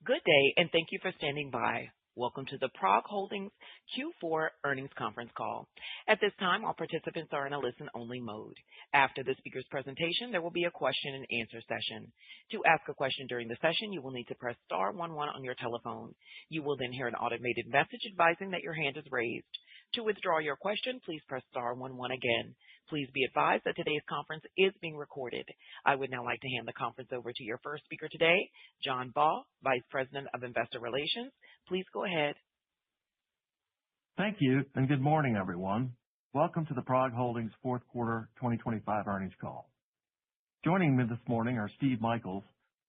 Good day, and thank you for standing by. Welcome to the PROG Holdings Q4 earnings conference call. At this time, all participants are in a listen-only mode. After the speaker's presentation, there will be a question-and-answer session. To ask a question during the session, you will need to press star 11 on your telephone. You will then hear an automated message advising that your hand is raised. To withdraw your question, please press star 11 again. Please be advised that today's conference is being recorded. I would now like to hand the conference over to your first speaker today, John Baugh, Vice President of Investor Relations. Please go ahead. Thank you, and good morning, everyone. Welcome to the PROG Holdings fourth quarter 2025 earnings call. Joining me this morning are Steve Michaels,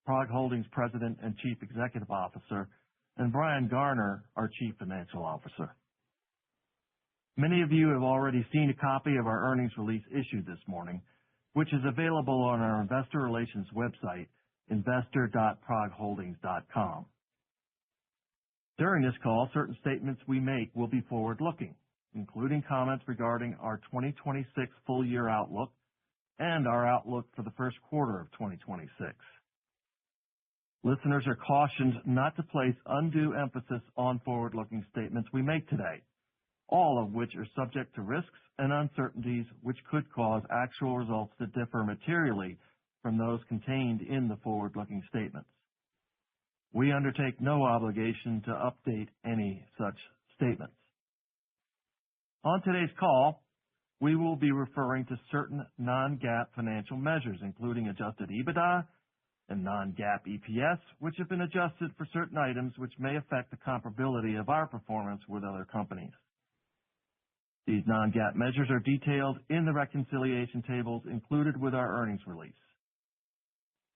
PROG Holdings President and Chief Executive Officer, and Brian Garner, our Chief Financial Officer. Many of you have already seen a copy of our earnings release issued this morning, which is available on our investor relations website, investor.progholdings.com. During this call, certain statements we make will be forward-looking, including comments regarding our 2026 full-year outlook and our outlook for the first quarter of 2026. Listeners are cautioned not to place undue emphasis on forward-looking statements we make today, all of which are subject to risks and uncertainties which could cause actual results to differ materially from those contained in the forward-looking statements. We undertake no obligation to update any such statements. On today's call, we will be referring to certain non-GAAP financial measures, including adjusted EBITDA and non-GAAP EPS, which have been adjusted for certain items which may affect the comparability of our performance with other companies. These non-GAAP measures are detailed in the reconciliation tables included with our earnings release.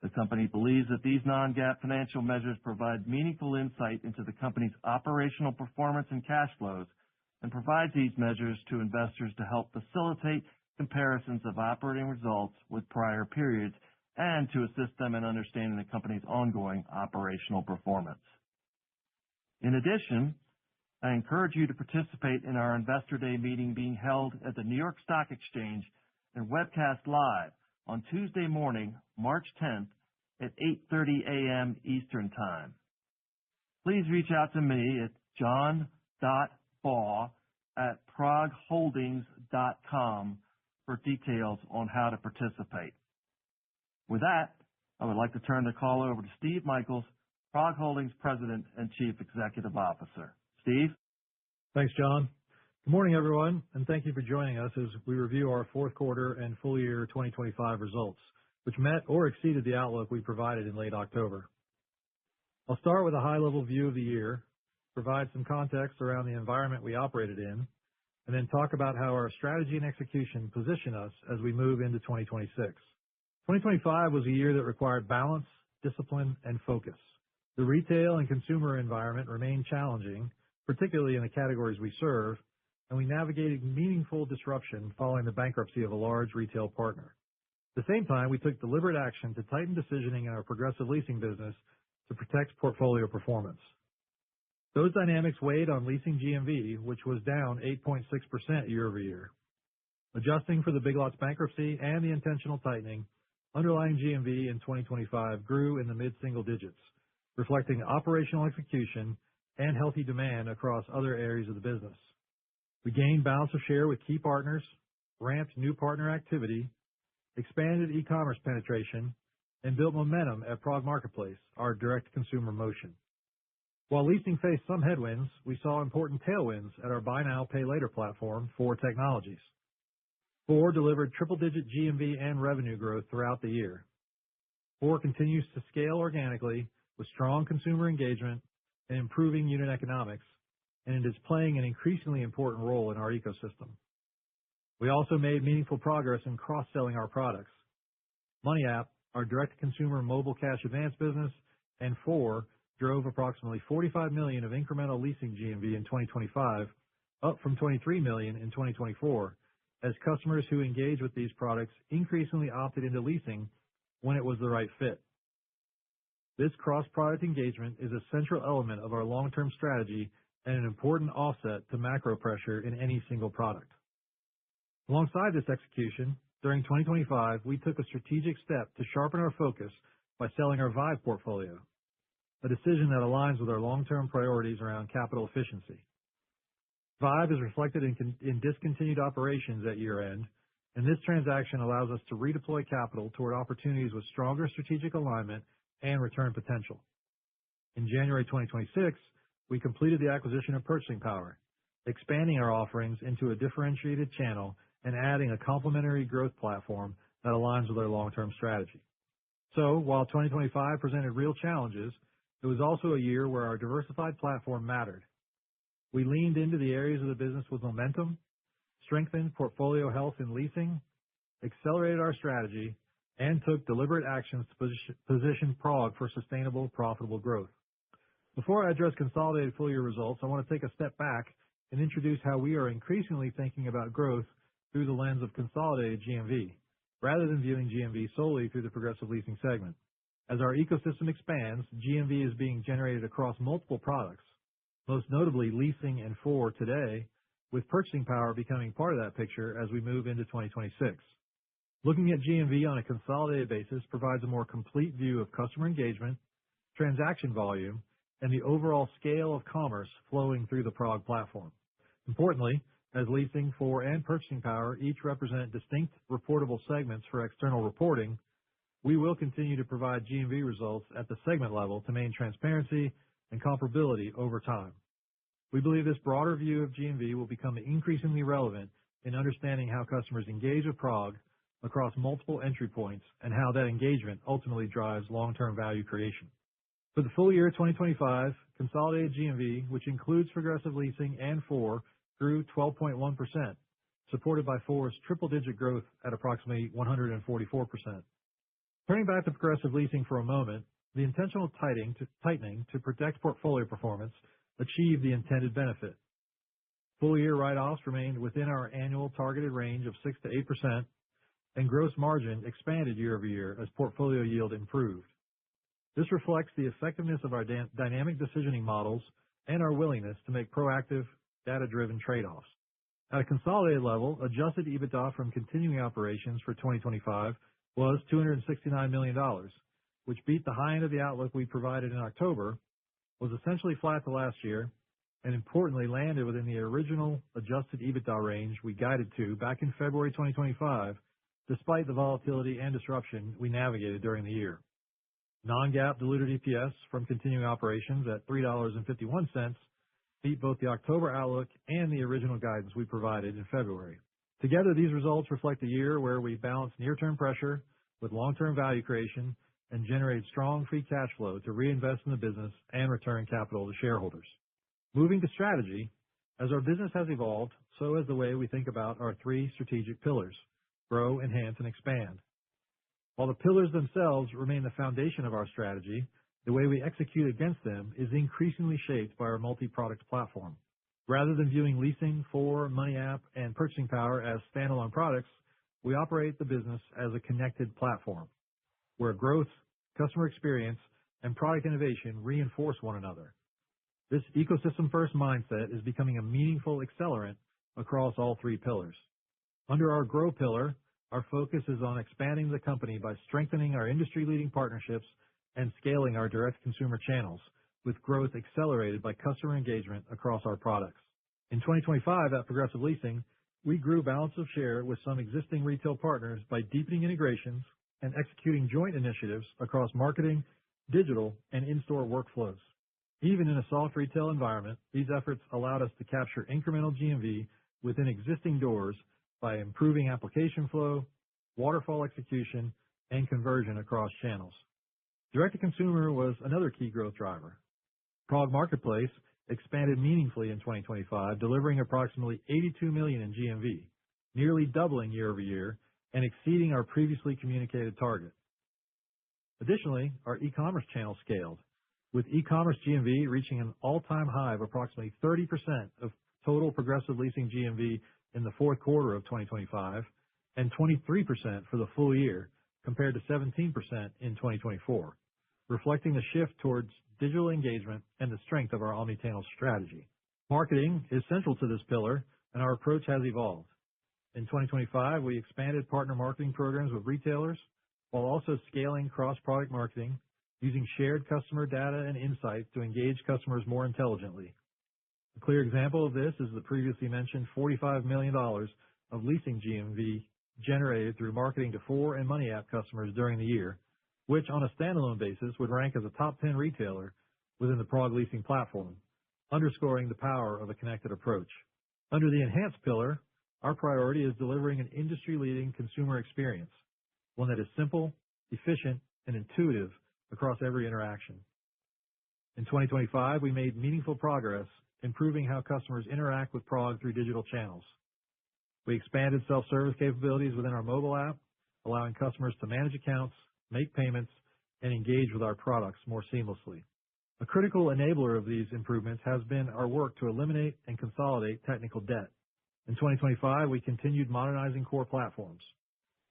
The company believes that these non-GAAP financial measures provide meaningful insight into the company's operational performance and cash flows and provides these measures to investors to help facilitate comparisons of operating results with prior periods and to assist them in understanding the company's ongoing operational performance. In addition, I encourage you to participate in our Investor Day meeting being held at the New York Stock Exchange and webcast live on Tuesday morning, March 10th at 8:30 a.m. Eastern Time. Please reach out to me at john.baugh@progholdings.com for details on how to participate. With that, I would like to turn the call over to Steve Michaels, PROG Holdings President and Chief Executive Officer. Steve? Thanks, John. Good morning, everyone, and thank you for joining us as we review our fourth quarter and full year 2025 results, which met or exceeded the outlook we provided in late October. I'll start with a high-level view of the year, provide some context around the environment we operated in, and then talk about how our strategy and execution position us as we move into 2026. 2025 was a year that required balance, discipline, and focus. The retail and consumer environment remained challenging, particularly in the categories we serve, and we navigated meaningful disruption following the bankruptcy of a large retail partner. At the same time, we took deliberate action to tighten decisioning in our Progressive Leasing business to protect portfolio performance. Those dynamics weighed on leasing GMV, which was down 8.6% year-over-year. Adjusting for the Big Lots bankruptcy and the intentional tightening, underlying GMV in 2025 grew in the mid-single digits, reflecting operational execution and healthy demand across other areas of the business. We gained balance of share with key partners, ramped new partner activity, expanded e-commerce penetration, and built momentum at PROG Marketplace, our direct-to-consumer motion. While leasing faced some headwinds, we saw important tailwinds at our Buy Now, Pay Later platform, Four Technologies. Four delivered triple-digit GMV and revenue growth throughout the year. Four continues to scale organically with strong consumer engagement and improving unit economics, and it is playing an increasingly important role in our ecosystem. We also made meaningful progress in cross-selling our products. MoneyApp, our direct-to-consumer mobile cash advance business, and Four drove approximately $45 million of incremental leasing GMV in 2025, up from $23 million in 2024, as customers who engage with these products increasingly opted into leasing when it was the right fit. This cross-product engagement is a central element of our long-term strategy and an important offset to macro pressure in any single product. Alongside this execution, during 2025, we took a strategic step to sharpen our focus by selling our Vive portfolio. a decision that aligns with our long-term priorities around capital efficiency. Vibe is reflected in discontinued operations at year-end, and this transaction allows us to redeploy capital toward opportunities with stronger strategic alignment and return potential. In January 2026, we completed the acquisition of Purchasing Power, expanding our offerings into a differentiated channel and adding a complementary growth platform that aligns with our long-term strategy. So, while 2025 presented real challenges, it was also a year where our diversified platform mattered. We leaned into the areas of the business with momentum, strengthened portfolio health and leasing, accelerated our strategy, and took deliberate actions to position PROG for sustainable, profitable growth. Before I address consolidated full-year results, I want to take a step back and introduce how we are increasingly thinking about growth through the lens of consolidated GMV, rather than viewing GMV solely through the Progressive Leasing segment. As our ecosystem expands, GMV is being generated across multiple products, most notably leasing and Four today, with Purchasing Power becoming part of that picture as we move into 2026. Looking at GMV on a consolidated basis provides a more complete view of customer engagement, transaction volume, and the overall scale of commerce flowing through the PROG platform. Importantly, as Leasing, Four, and Purchasing Power each represent distinct reportable segments for external reporting, we will continue to provide GMV results at the segment level to maintain transparency and comparability over time. We believe this broader view of GMV will become increasingly relevant in understanding how customers engage with PROG across multiple entry points and how that engagement ultimately drives long-term value creation. For the full year 2025, consolidated GMV, which includes Progressive Leasing and Four, grew 12.1%, supported by Four's triple-digit growth at approximately 144%. Turning back to Progressive Leasing for a moment, the intentional tightening to protect portfolio performance achieved the intended benefit. Full-year write-offs remained within our annual targeted range of 6 to 8%, and gross margin expanded year-over-year as portfolio yield improved. This reflects the effectiveness of our dynamic decisioning models and our willingness to make proactive, data-driven trade-offs. At a consolidated level, adjusted EBITDA from continuing operations for 2025 was $269 million, which beat the high end of the outlook we provided in October, was essentially flat to last year, and importantly landed within the original adjusted EBITDA range we guided to back in February 2025, despite the volatility and disruption we navigated during the year. Non-GAAP diluted EPS from continuing operations at $3.51 beat both the October outlook and the original guidance we provided in February. Together, these results reflect a year where we balanced near-term pressure with long-term value creation and generated strong free cash flow to reinvest in the business and return capital to shareholders. Moving to strategy, as our business has evolved, so has the way we think about our three strategic pillars: grow, enhance, and expand. While the pillars themselves remain the foundation of our strategy, the way we execute against them is increasingly shaped by our multi-product platform. Rather than viewing Leasing, Four, Money App, and Purchasing Power as standalone products, we operate the business as a connected platform, where growth, customer experience, and product innovation reinforce one another. This ecosystem-first mindset is becoming a meaningful accelerant across all three pillars. Under our Grow pillar, our focus is on expanding the company by strengthening our industry-leading partnerships and scaling our direct-to-consumer channels, with growth accelerated by customer engagement across our products. In 2025 at Progressive Leasing, we grew balance of share with some existing retail partners by deepening integrations and executing joint initiatives across marketing, digital, and in-store workflows. Even in a soft retail environment, these efforts allowed us to capture incremental GMV within existing doors by improving application flow, waterfall execution, and conversion across channels. Direct-to-consumer was another key growth driver. PROG Marketplace expanded meaningfully in 2025, delivering approximately $82 million in GMV, nearly doubling year-over-year and exceeding our previously communicated target. Additionally, our e-commerce channel scaled, with e-commerce GMV reaching an all-time high of approximately 30% of total Progressive Leasing GMV in the fourth quarter of 2025 and 23% for the full year, compared to 17% in 2024, reflecting the shift towards digital engagement and the strength of our omnichannel strategy. Marketing is central to this pillar, and our approach has evolved. In 2025, we expanded partner marketing programs with retailers while also scaling cross-product marketing, using shared customer data and insights to engage customers more intelligently. A clear example of this is the previously mentioned $45 million of leasing GMV generated through marketing to Four and Money App customers during the year, which on a standalone basis would rank as a top 10 retailer within the PROG leasing platform, underscoring the power of a connected approach. Under the enhanced pillar, our priority is delivering an industry-leading consumer experience, one that is simple, efficient, and intuitive across every interaction. In 2025, we made meaningful progress improving how customers interact with PROG through digital channels. We expanded self-service capabilities within our mobile app, allowing customers to manage accounts, make payments, and engage with our products more seamlessly. A critical enabler of these improvements has been our work to eliminate and consolidate technical debt. In 2025, we continued modernizing core platforms.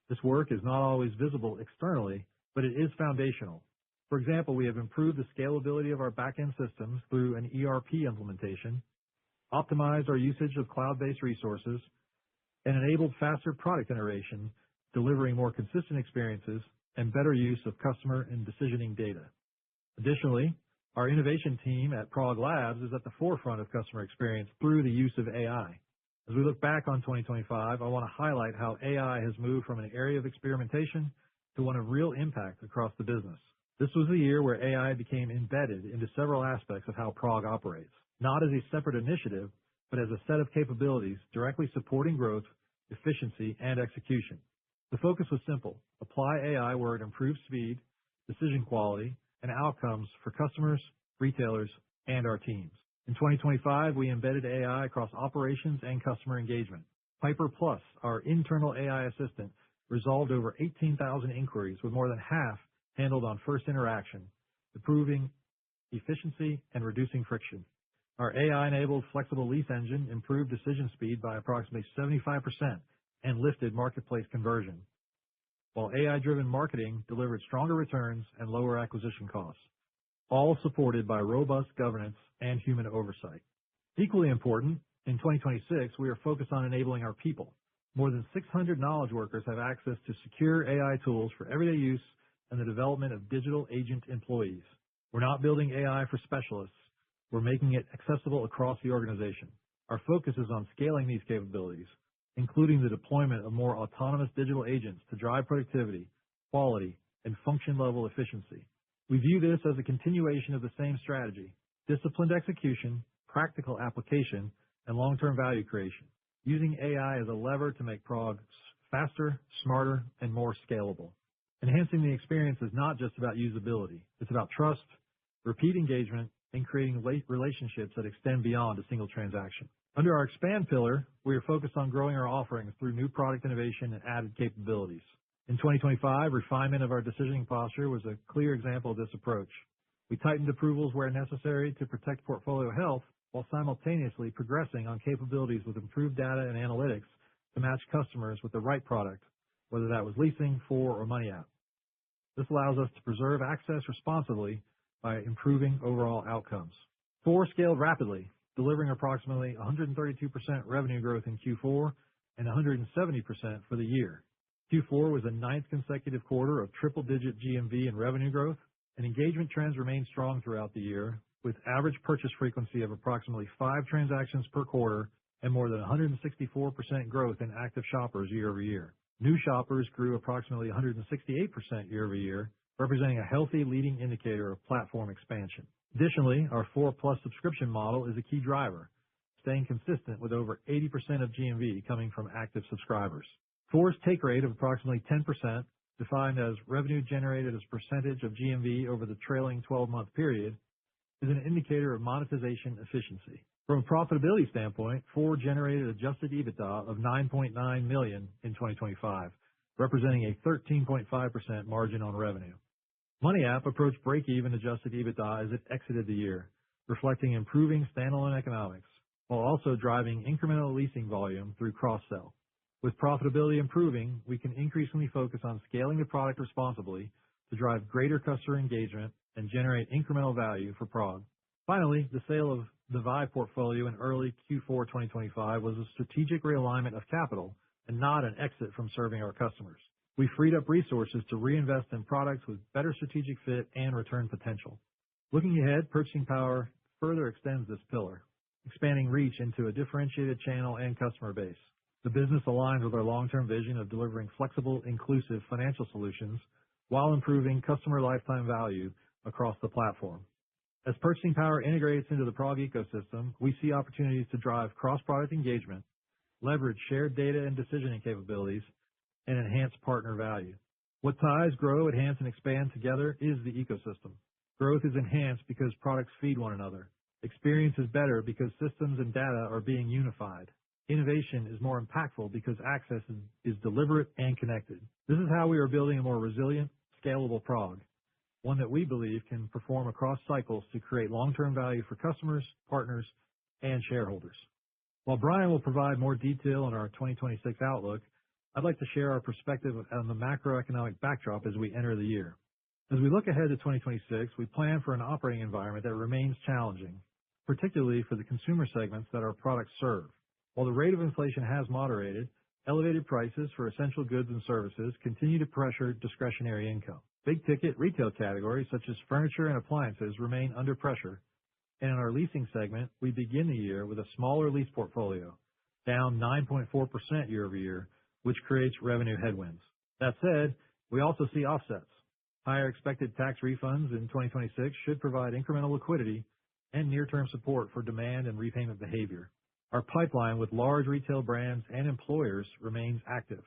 This work is not always visible externally, but it is foundational. For example, we have improved the scalability of our back-end systems through an ERP implementation, optimized our usage of cloud-based resources, and enabled faster product iteration, delivering more consistent experiences and better use of customer and decisioning data. Additionally, our innovation team at PROG Labs is at the forefront of customer experience through the use of AI. As we look back on 2025, I want to highlight how AI has moved from an area of experimentation to one of real impact across the business. This was the year where AI became embedded into several aspects of how PROG operates, not as a separate initiative, but as a set of capabilities directly supporting growth, efficiency, and execution. The focus was simple: apply AI where it improves speed, decision quality, and outcomes for customers, retailers, and our teams. In 2025, we embedded AI across operations and customer engagement. Piper Plus, our internal AI assistant, resolved over 18,000 inquiries, with more than half handled on first interaction, improving efficiency and reducing friction. Our AI-enabled flexible lease engine improved decision speed by approximately 75% and lifted marketplace conversion, while AI-driven marketing delivered stronger returns and lower acquisition costs, all supported by robust governance and human oversight. Equally important, in 2026, we are focused on enabling our people. More than 600 knowledge workers have access to secure AI tools for everyday use and the development of digital agent employees. We're not building AI for specialists. We're making it accessible across the organization. Our focus is on scaling these capabilities, including the deployment of more autonomous digital agents to drive productivity, quality, and function-level efficiency. We view this as a continuation of the same strategy: disciplined execution, practical application, and long-term value creation, using AI as a lever to make PROG faster, smarter, and more scalable. Enhancing the experience is not just about usability. It's about trust, repeat engagement, and creating relationships that extend beyond a single transaction. Under our expand pillar, we are focused on growing our offerings through new product innovation and added capabilities. In 2025, refinement of our decisioning posture was a clear example of this approach. We tightened approvals where necessary to protect portfolio health while simultaneously progressing on capabilities with improved data and analytics to match customers with the right product, whether that was leasing, Four, or Money App. This allows us to preserve access responsibly by improving overall outcomes. Four scaled rapidly, delivering approximately 132% revenue growth in Q4 and 170% for the year. Q4 was the 9th consecutive quarter of triple-digit GMV and revenue growth, and engagement trends remained strong throughout the year, with average purchase frequency of approximately 5 transactions per quarter and more than 164% growth in active shoppers year-over-year. New shoppers grew approximately 168% year-over-year, representing a healthy leading indicator of platform expansion. Additionally, our Four Plus subscription model is a key driver, staying consistent with over 80% of GMV coming from active subscribers. Four's take rate of approximately 10%, defined as revenue generated as percentage of GMV over the trailing 12-month period, is an indicator of monetization efficiency. From a profitability standpoint, Four generated adjusted EBITDA of $9.9 million in 2025, representing a 13.5% margin on revenue. Money App approached break-even adjusted EBITDA as it exited the year, reflecting improving standalone economics, while also driving incremental leasing volume through cross-sell. With profitability improving, we can increasingly focus on scaling the product responsibly to drive greater customer engagement and generate incremental value for PROG. Finally, the sale of the Vive portfolio in early Q4 2025 was a strategic realignment of capital and not an exit from serving our customers. We freed up resources to reinvest in products with better strategic fit and return potential. Looking ahead, Purchasing Power further extends this pillar, expanding reach into a differentiated channel and customer base. The business aligns with our long-term vision of delivering flexible, inclusive financial solutions while improving customer lifetime value across the platform. As Purchasing Power integrates into the PROG ecosystem, we see opportunities to drive cross-product engagement, leverage shared data and decisioning capabilities, and enhance partner value. What ties grow, enhance, and expand together is the ecosystem. Growth is enhanced because products feed one another. Experience is better because systems and data are being unified. Innovation is more impactful because access is deliberate and connected. This is how we are building a more resilient, scalable PROG, one that we believe can perform across cycles to create long-term value for customers, partners, and shareholders. While Brian will provide more detail on our 2026 outlook, I'd like to share our perspective on the macroeconomic backdrop as we enter the year. As we look ahead to 2026, we plan for an operating environment that remains challenging, particularly for the consumer segments that our products serve. While the rate of inflation has moderated, elevated prices for essential goods and services continue to pressure discretionary income. Big-ticket retail categories such as furniture and appliances remain under pressure, and in our leasing segment, we begin the year with a smaller lease portfolio, down 9.4% year-over-year, which creates revenue headwinds. That said, we also see offsets. Higher expected tax refunds in 2026 should provide incremental liquidity and near-term support for demand and repayment behavior. Our pipeline with large retail brands and employers remains active.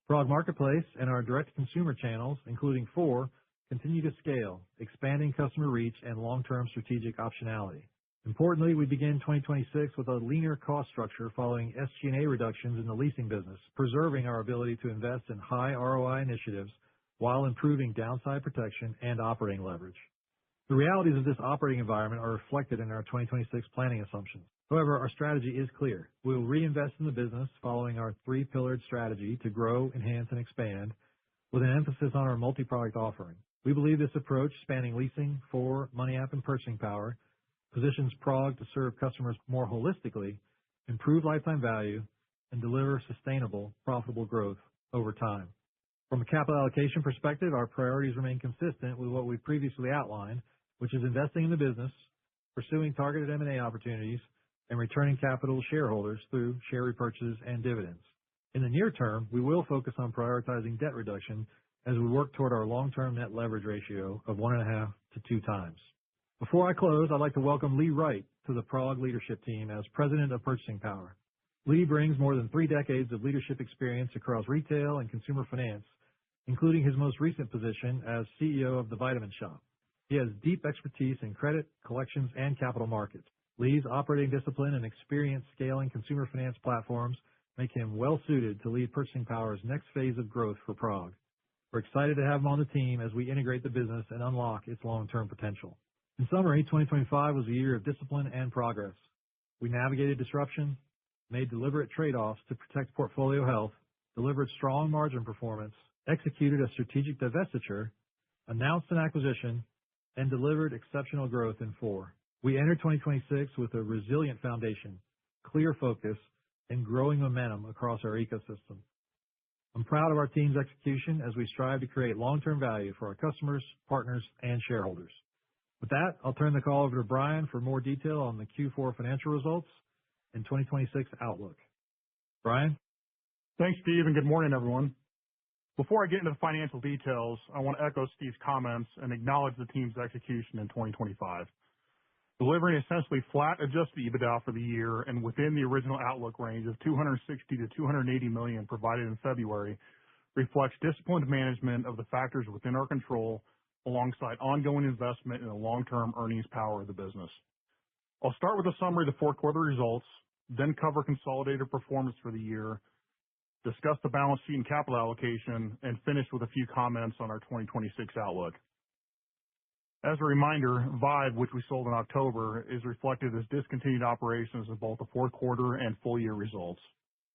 PROG Marketplace and our direct-to-consumer channels, including Four, continue to scale, expanding customer reach and long-term strategic optionality. Importantly, we begin 2026 with a leaner cost structure following SG&A reductions in the leasing business, preserving our ability to invest in high ROI initiatives while improving downside protection and operating leverage. The realities of this operating environment are reflected in our 2026 planning assumptions. However, our strategy is clear. We will reinvest in the business following our three-pillared strategy to grow, enhance, and expand, with an emphasis on our multi-product offering. We believe this approach, spanning leasing, Four, Money App, and Purchasing Power, positions PROG to serve customers more holistically, improve lifetime value, and deliver sustainable, profitable growth over time. From a capital allocation perspective, our priorities remain consistent with what we previously outlined, which is investing in the business, pursuing targeted M&A opportunities, and returning capital to shareholders through share repurchases and dividends. In the near term, we will focus on prioritizing debt reduction as we work toward our long-term net leverage ratio of 1.5 to 2 times. Before I close, I'd like to welcome Lee Wright to the PROG leadership team as President of Purchasing Power. Lee brings more than 3 decades of leadership experience across retail and consumer finance, including his most recent position as CEO of The Vitamin Shoppe. He has deep expertise in credit, collections, and capital markets. Lee's operating discipline and experience scaling consumer finance platforms make him well-suited to lead Purchasing Power's next phase of growth for PROG. We're excited to have him on the team as we integrate the business and unlock its long-term potential. In summary, 2025 was a year of discipline and progress. We navigated disruption, made deliberate trade-offs to protect portfolio health, delivered strong margin performance, executed a strategic divestiture, announced an acquisition, and delivered exceptional growth in Four. We enter 2026 with a resilient foundation, clear focus, and growing momentum across our ecosystem. I'm proud of our team's execution as we strive to create long-term value for our customers, partners, and shareholders. With that, I'll turn the call over to Brian for more detail on the Q4 financial results and 2026 outlook. Brian? Thanks, Steve, and good morning, everyone. Before I get into the financial details, I want to echo Steve's comments and acknowledge the team's execution in 2025. Delivering essentially flat adjusted EBITDA for the year and within the original outlook range of $260 to $280 million provided in February reflects disciplined management of the factors within our control, alongside ongoing investment in the long-term earnings power of the business. I'll start with a summary of the fourth quarter results, then cover consolidated performance for the year, discuss the balance sheet and capital allocation, and finish with a few comments on our 2026 outlook. As a reminder, Vive, which we sold in October, is reflected as discontinued operations in both the fourth quarter and full year results.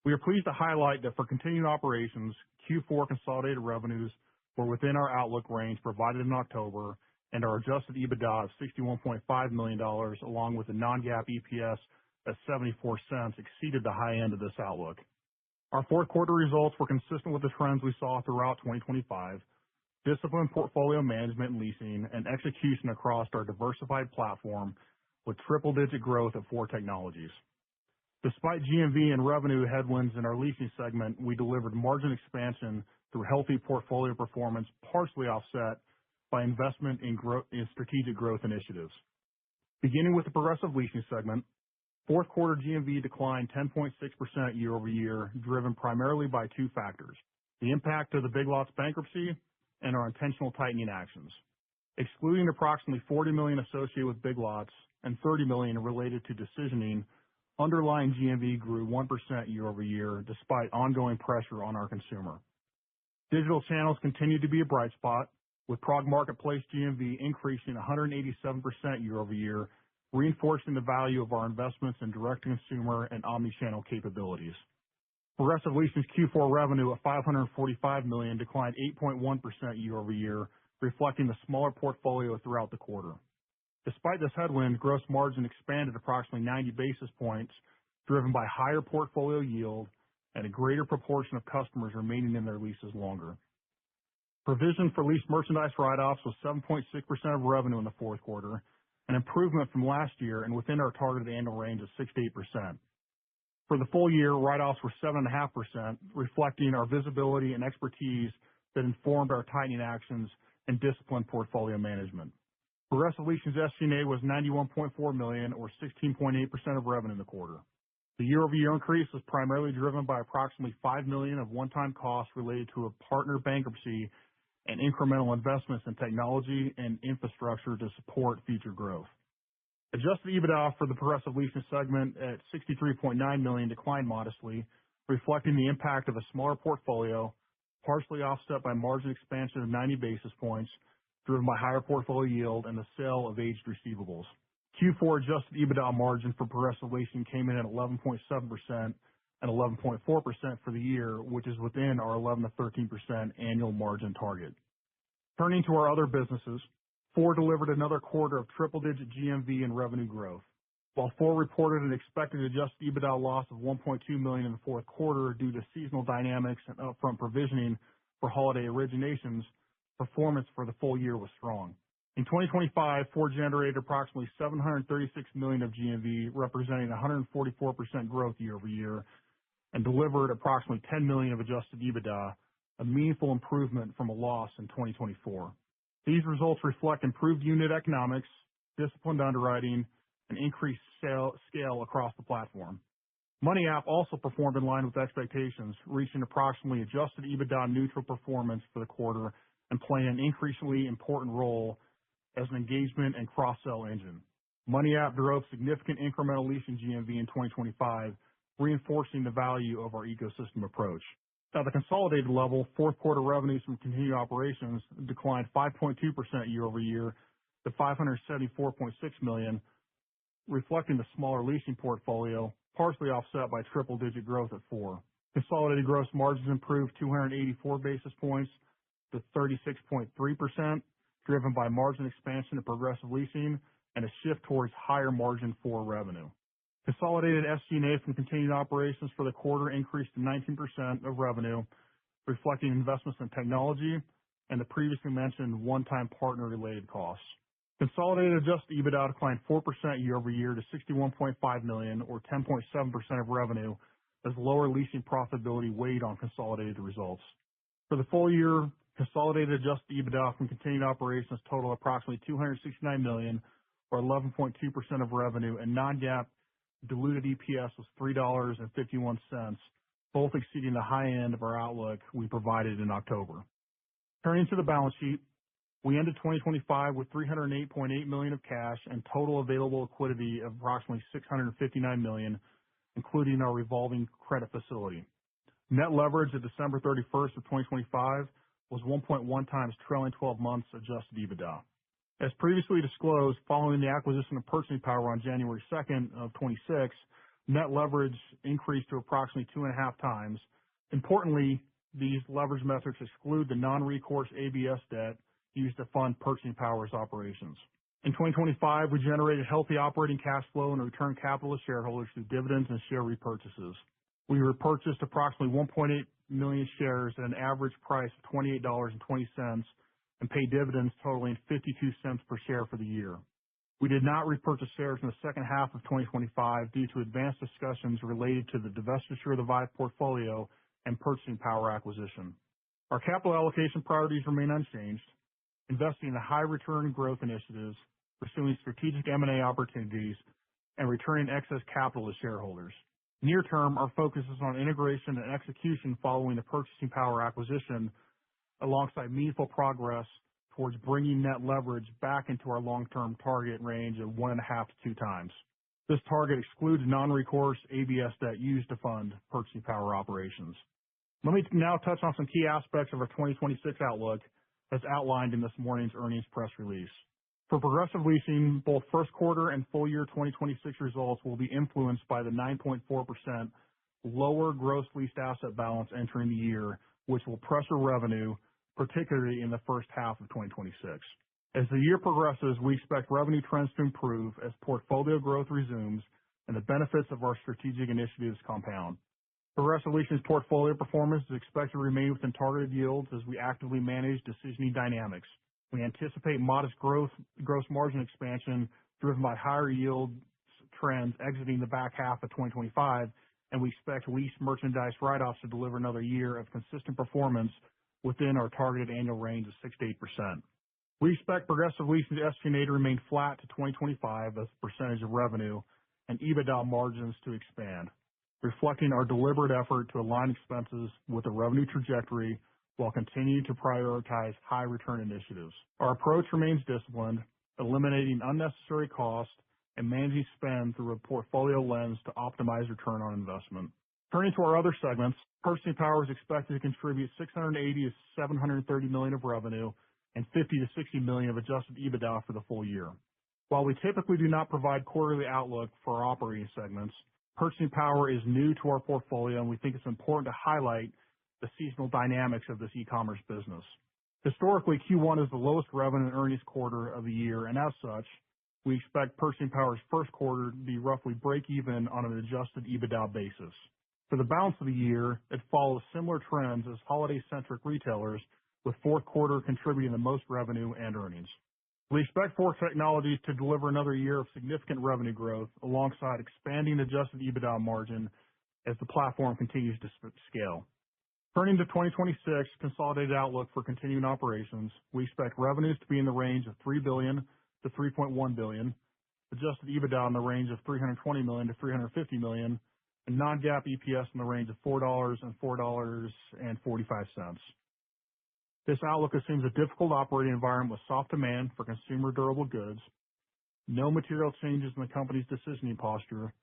We are pleased to highlight that for continued operations, Q4 consolidated revenues were within our outlook range provided in October, and our adjusted EBITDA of $61.5 million, along with the non-GAAP EPS at $0.74, exceeded the high end of this outlook. Our fourth quarter results were consistent with the trends we saw throughout 2025, disciplined portfolio management and leasing, and execution across our diversified platform with triple-digit growth at Four Technologies. Despite GMV and revenue headwinds in our leasing segment, we delivered margin expansion through healthy portfolio performance, partially offset by investment in strategic growth initiatives. Beginning with the Progressive Leasing segment, fourth quarter GMV declined 10.6% year-over-year, driven primarily by two factors: the impact of the Big Lots bankruptcy and our intentional tightening actions. Excluding approximately $40 million associated with Big Lots and $30 million related to decisioning, underlying GMV grew 1% year-over-year, despite ongoing pressure on our consumer. Digital channels continued to be a bright spot, with PROG Marketplace GMV increasing 187% year-over-year, reinforcing the value of our investments in direct-to-consumer and omni-channel capabilities. Progressive Leasing's Q4 revenue of $545 million declined 8.1% year-over-year, reflecting the smaller portfolio throughout the quarter. Despite this headwind, gross margin expanded approximately 90 basis points, driven by higher portfolio yield and a greater proportion of customers remaining in their leases longer. Provision for leased merchandise write-offs was 7.6% of revenue in the fourth quarter, an improvement from last year and within our targeted annual range of 6%-8%. For the full year, write-offs were 7.5%, reflecting our visibility and expertise that informed our tightening actions and disciplined portfolio management. Progressive Leasing's SG&A was $91.4 million, or 16.8% of revenue in the quarter. The year-over-year increase was primarily driven by approximately $5 million of one-time costs related to a partner bankruptcy and incremental investments in technology and infrastructure to support future growth. Adjusted EBITDA for the Progressive Leasing segment at $63.9 million declined modestly, reflecting the impact of a smaller portfolio, partially offset by margin expansion of 90 basis points, driven by higher portfolio yield and the sale of aged receivables. Q4 adjusted EBITDA margin for Progressive Leasing came in at 11.7% and 11.4% for the year, which is within our 11%-13% annual margin target. Turning to our other businesses, Four delivered another quarter of triple-digit GMV and revenue growth. While Four reported an expected adjusted EBITDA loss of $1.2 million in the fourth quarter due to seasonal dynamics and upfront provisioning for holiday originations, performance for the full year was strong. In 2025, Four generated approximately $736 million of GMV, representing 144% growth year-over-year, and delivered approximately $10 million of adjusted EBITDA, a meaningful improvement from a loss in 2024. These results reflect improved unit economics, disciplined underwriting, and increased scale across the platform. Money App also performed in line with expectations, reaching approximately adjusted EBITDA neutral performance for the quarter and playing an increasingly important role as an engagement and cross-sell engine. Money App drove significant incremental leasing GMV in 2025, reinforcing the value of our ecosystem approach. At the consolidated level, fourth quarter revenues from continued operations declined 5.2% year-over-year to $574.6 million, reflecting the smaller leasing portfolio, partially offset by triple-digit growth at Four. Consolidated gross margins improved 284 basis points to 36.3%, driven by margin expansion at Progressive Leasing and a shift towards higher margin Four revenue. Consolidated SG&A from continued operations for the quarter increased to 19% of revenue, reflecting investments in technology and the previously mentioned one-time partner-related costs. Consolidated adjusted EBITDA declined 4% year-over-year to $61.5 million, or 10.7% of revenue, as lower leasing profitability weighed on consolidated results. For the full year, consolidated adjusted EBITDA from continued operations totaled approximately $269 million, or 11.2% of revenue, and non-GAAP diluted EPS was $3.51, both exceeding the high end of our outlook we provided in October. Turning to the balance sheet, we ended 2025 with $308.8 million of cash and total available liquidity of approximately $659 million, including our revolving credit facility. Net leverage at December 31st of 2025 was 1.1 times trailing 12 months adjusted EBITDA. As previously disclosed, following the acquisition of Purchasing Power on January 2nd of 2026, net leverage increased to approximately 2.5 times. Importantly, these leverage metrics exclude the non-recourse ABS debt used to fund Purchasing Power's operations. In 2025, we generated healthy operating cash flow and returned capital to shareholders through dividends and share repurchases. We repurchased approximately 1.8 million shares at an average price of $28.20 and paid dividends totaling 52 cents per share for the year. We did not repurchase shares in the second half of 2025 due to advanced discussions related to the divestiture of the Vive portfolio and Purchasing Power acquisition. Our capital allocation priorities remain unchanged, investing in high return growth initiatives, pursuing strategic M&A opportunities, and returning excess capital to shareholders. Near term, our focus is on integration and execution following the Purchasing Power acquisition, alongside meaningful progress towards bringing net leverage back into our long-term target range of 1.5 to 2 times. This target excludes non-recourse ABS debt used to fund Purchasing Power operations. Let me now touch on some key aspects of our 2026 outlook as outlined in this morning's earnings press release. For Progressive Leasing, both first quarter and full year 2026 results will be influenced by the 9.4% lower gross leased asset balance entering the year, which will pressure revenue, particularly in the first half of 2026. As the year progresses, we expect revenue trends to improve as portfolio growth resumes and the benefits of our strategic initiatives compound. Progressive Leasing's portfolio performance is expected to remain within targeted yields as we actively manage decisioning dynamics. We anticipate modest gross margin expansion driven by higher yield trends exiting the back half of 2025, and we expect lease merchandise write-offs to deliver another year of consistent performance within our targeted annual range of 6 to 8%. We expect Progressive Leasing's SG&A to remain flat to 2025 as a percentage of revenue and EBITDA margins to expand, reflecting our deliberate effort to align expenses with the revenue trajectory while continuing to prioritize high return initiatives. Our approach remains disciplined, eliminating unnecessary costs and managing spend through a portfolio lens to optimize return on investment. Turning to our other segments, Purchasing Power is expected to contribute $680 to $730 million of revenue and $50 to $60 million of adjusted EBITDA for the full year. While we typically do not provide quarterly outlook for our operating segments, Purchasing Power is new to our portfolio, and we think it's important to highlight the seasonal dynamics of this e-commerce business. Historically, Q1 is the lowest revenue and earnings quarter of the year, and as such, we expect Purchasing Power's first quarter to be roughly break even on an adjusted EBITDA basis. For the balance of the year, it follows similar trends as holiday-centric retailers, with fourth quarter contributing the most revenue and earnings. We expect Four Technologies to deliver another year of significant revenue growth alongside expanding adjusted EBITDA margin as the platform continues to scale. Turning to 2026 consolidated outlook for continuing operations, we expect revenues to be in the range of $3 billion to $3.1 billion, adjusted EBITDA in the range of $320 million to $350 million, and non-GAAP EPS in the range of $4 and $4.45. This outlook assumes a difficult operating environment with soft demand for consumer durable goods, no material changes in the company's decisioning posture,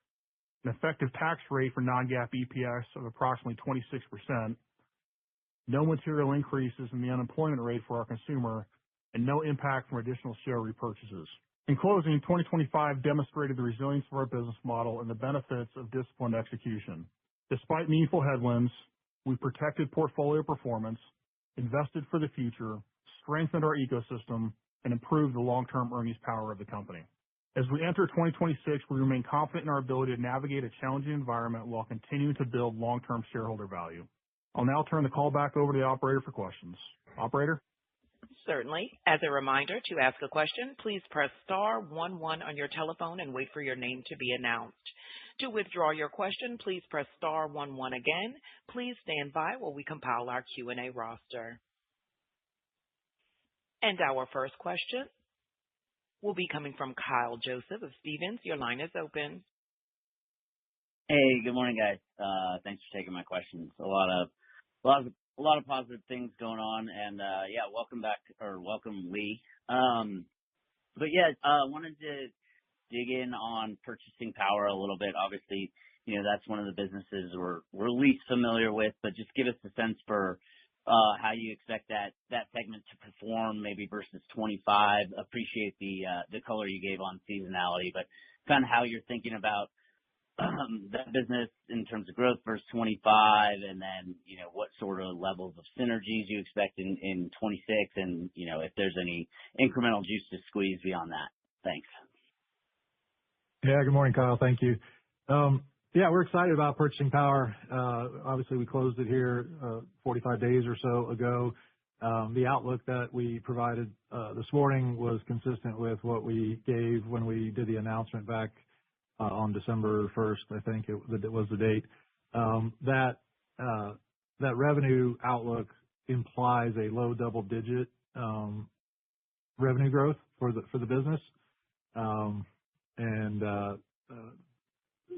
an effective tax rate for non-GAAP EPS of approximately 26%, no material increases in the unemployment rate for our consumer, and no impact from additional share repurchases. In closing, 2025 demonstrated the resilience of our business model and the benefits of disciplined execution. Despite meaningful headwinds, we protected portfolio performance, invested for the future, strengthened our ecosystem, and improved the long-term earnings power of the company. As we enter 2026, we remain confident in our ability to navigate a challenging environment while continuing to build long-term shareholder value. I'll now turn the call back over to the operator for questions. Operator? Certainly. As a reminder, to ask a question, please press star 11 on your telephone and wait for your name to be announced. To withdraw your question, please press star 11 again. Please stand by while we compile our Q&A roster. And our first question will be coming from Kyle Joseph of Stephens. Your line is open. Hey, good morning, guys. Thanks for taking my questions. A lot of positive things going on, and yeah, welcome Lee. But yeah, wanted to dig in on Purchasing Power a little bit. Obviously, that's one of the businesses we're least familiar with, but just give us a sense for how you expect that segment to perform maybe versus 25. Appreciate the color you gave on seasonality, but kind of how you're thinking about that business in terms of growth versus 25, and then, what sort of levels of synergies you expect in 26, and, if there's any incremental juice to squeeze beyond that. Thanks. Yeah, good morning, Kyle. Thank you. Yeah, we're excited about Purchasing Power. Obviously, we closed it here 45 days or so ago. The outlook that we provided this morning was consistent with what we gave when we did the announcement back on December 1st, I think it was the date. That revenue outlook implies a low double-digit revenue growth for the business.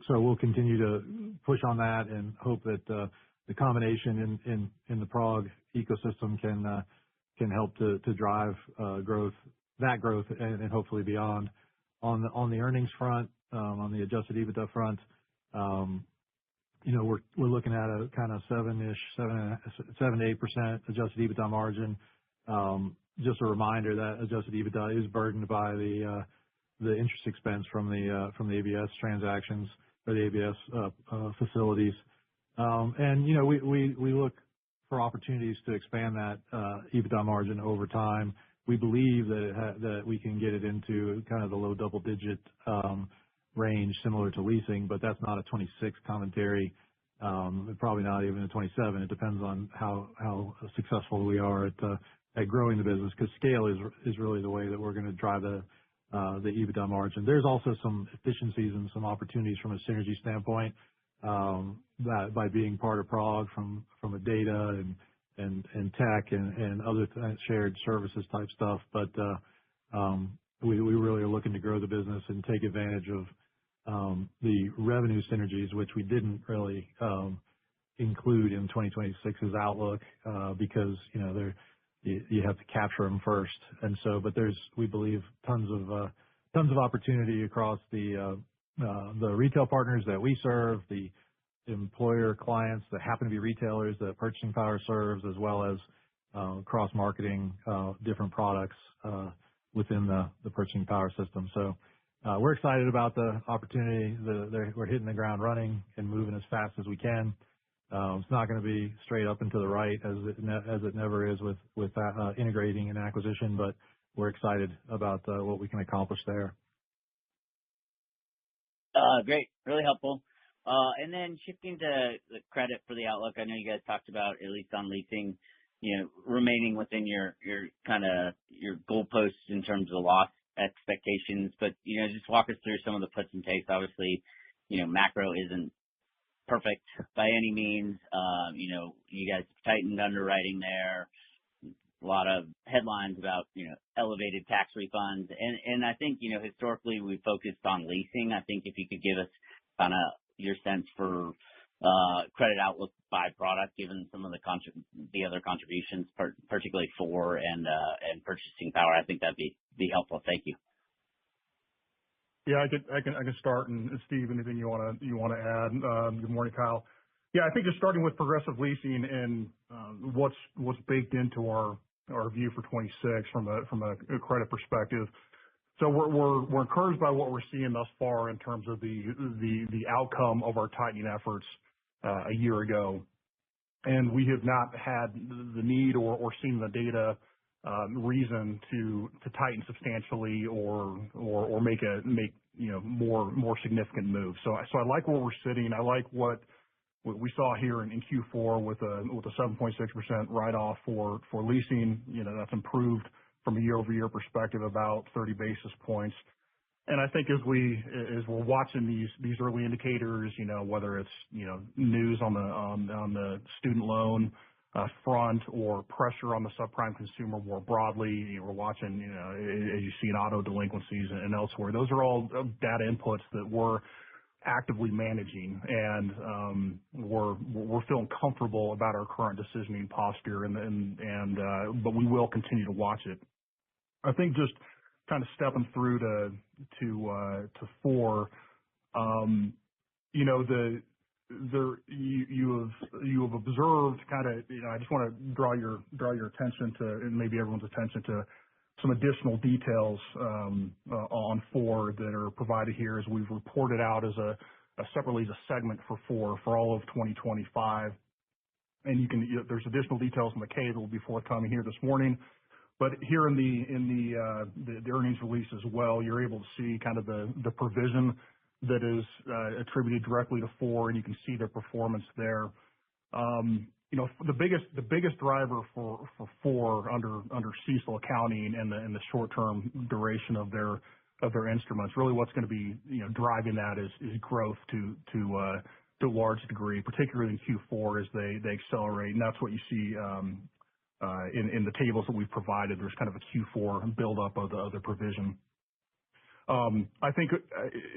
So we'll continue to push on that and hope that the combination in the PROG ecosystem can help to drive growth and hopefully beyond. On the earnings front, on the adjusted EBITDA front, we're looking at a kind of 7 to 8% adjusted EBITDA margin. Just a reminder that adjusted EBITDA is burdened by the interest expense from the ABS transactions or the ABS facilities. We look for opportunities to expand that EBITDA margin over time. We believe that we can get it into kind of the low double-digit range, similar to leasing, but that's not a 26 commentary, probably not even a 27. It depends on how successful we are at growing the business, because scale is really the way that we're going to drive the EBITDA margin. There's also some efficiencies and some opportunities from a synergy standpoint that by being part of PROG from a data and tech and other shared services type stuff. But we really are looking to grow the business and take advantage of the revenue synergies, which we didn't really include in 2026's outlook because you have to capture them first. But there's, we believe, tons of opportunity across the retail partners that we serve, the employer clients that happen to be retailers that Purchasing Power serves, as well as cross-marketing different products within the Purchasing Power system. So we're excited about the opportunity. We're hitting the ground running and moving as fast as we can. It's not going to be straight up and to the right as it never is with integrating an acquisition, but we're excited about what we can accomplish there. Great. Really helpful. And then shifting to the credit for the outlook, I know you guys talked about, at least on leasing, remaining within your goalposts in terms of loss expectations, but, just walk us through some of the puts and takes. Obviously, macro isn't perfect by any means. You guys tightened underwriting there. A lot of headlines about, elevated tax refunds. And I think, historically we focused on leasing. I think if you could give us kind of your sense for credit outlook by product, given some of the other contributions, particularly for and Purchasing Power, I think that'd be helpful. Thank you. Yeah, I can start, and Steve, anything you want to add? Good morning, Kyle. Yeah, I think just starting with Progressive Leasing and what's baked into our view for 26 from a credit perspective. So we're encouraged by what we're seeing thus far in terms of the outcome of our tightening efforts a year ago, and we have not had the need or seen the data reason to tighten substantially or make more significant moves. So I like where we're sitting. I like what we saw here in Q4 with a 7.6% write-off for leasing. That's improved from a year-over-year perspective about 30 basis points. And I think as we're watching these early indicators, whether it's news on the student loan front or pressure on the subprime consumer more broadly, we're watching as you see in auto delinquencies and elsewhere. Those are all data inputs that we're actively managing, and we're feeling comfortable about our current decisioning posture, but we will continue to watch it. I think just kind of stepping through to 4, you have observed kind of, I just want to draw your attention to, and maybe everyone's attention to, some additional details on 4 that are provided here as we've reported out as separately as a segment for all of 2025. And there's additional details in the K that will be forthcoming here this morning. But here in the earnings release as well, you're able to see kind of the provision that is attributed directly to Four, and you can see their performance there. The biggest driver for Four under CECL accounting and the short-term duration of their instruments, really what's going to be driving that is growth to a large degree, particularly in Q4 as they accelerate, and that's what you see in the tables that we've provided. There's kind of a Q4 buildup of the provision. I think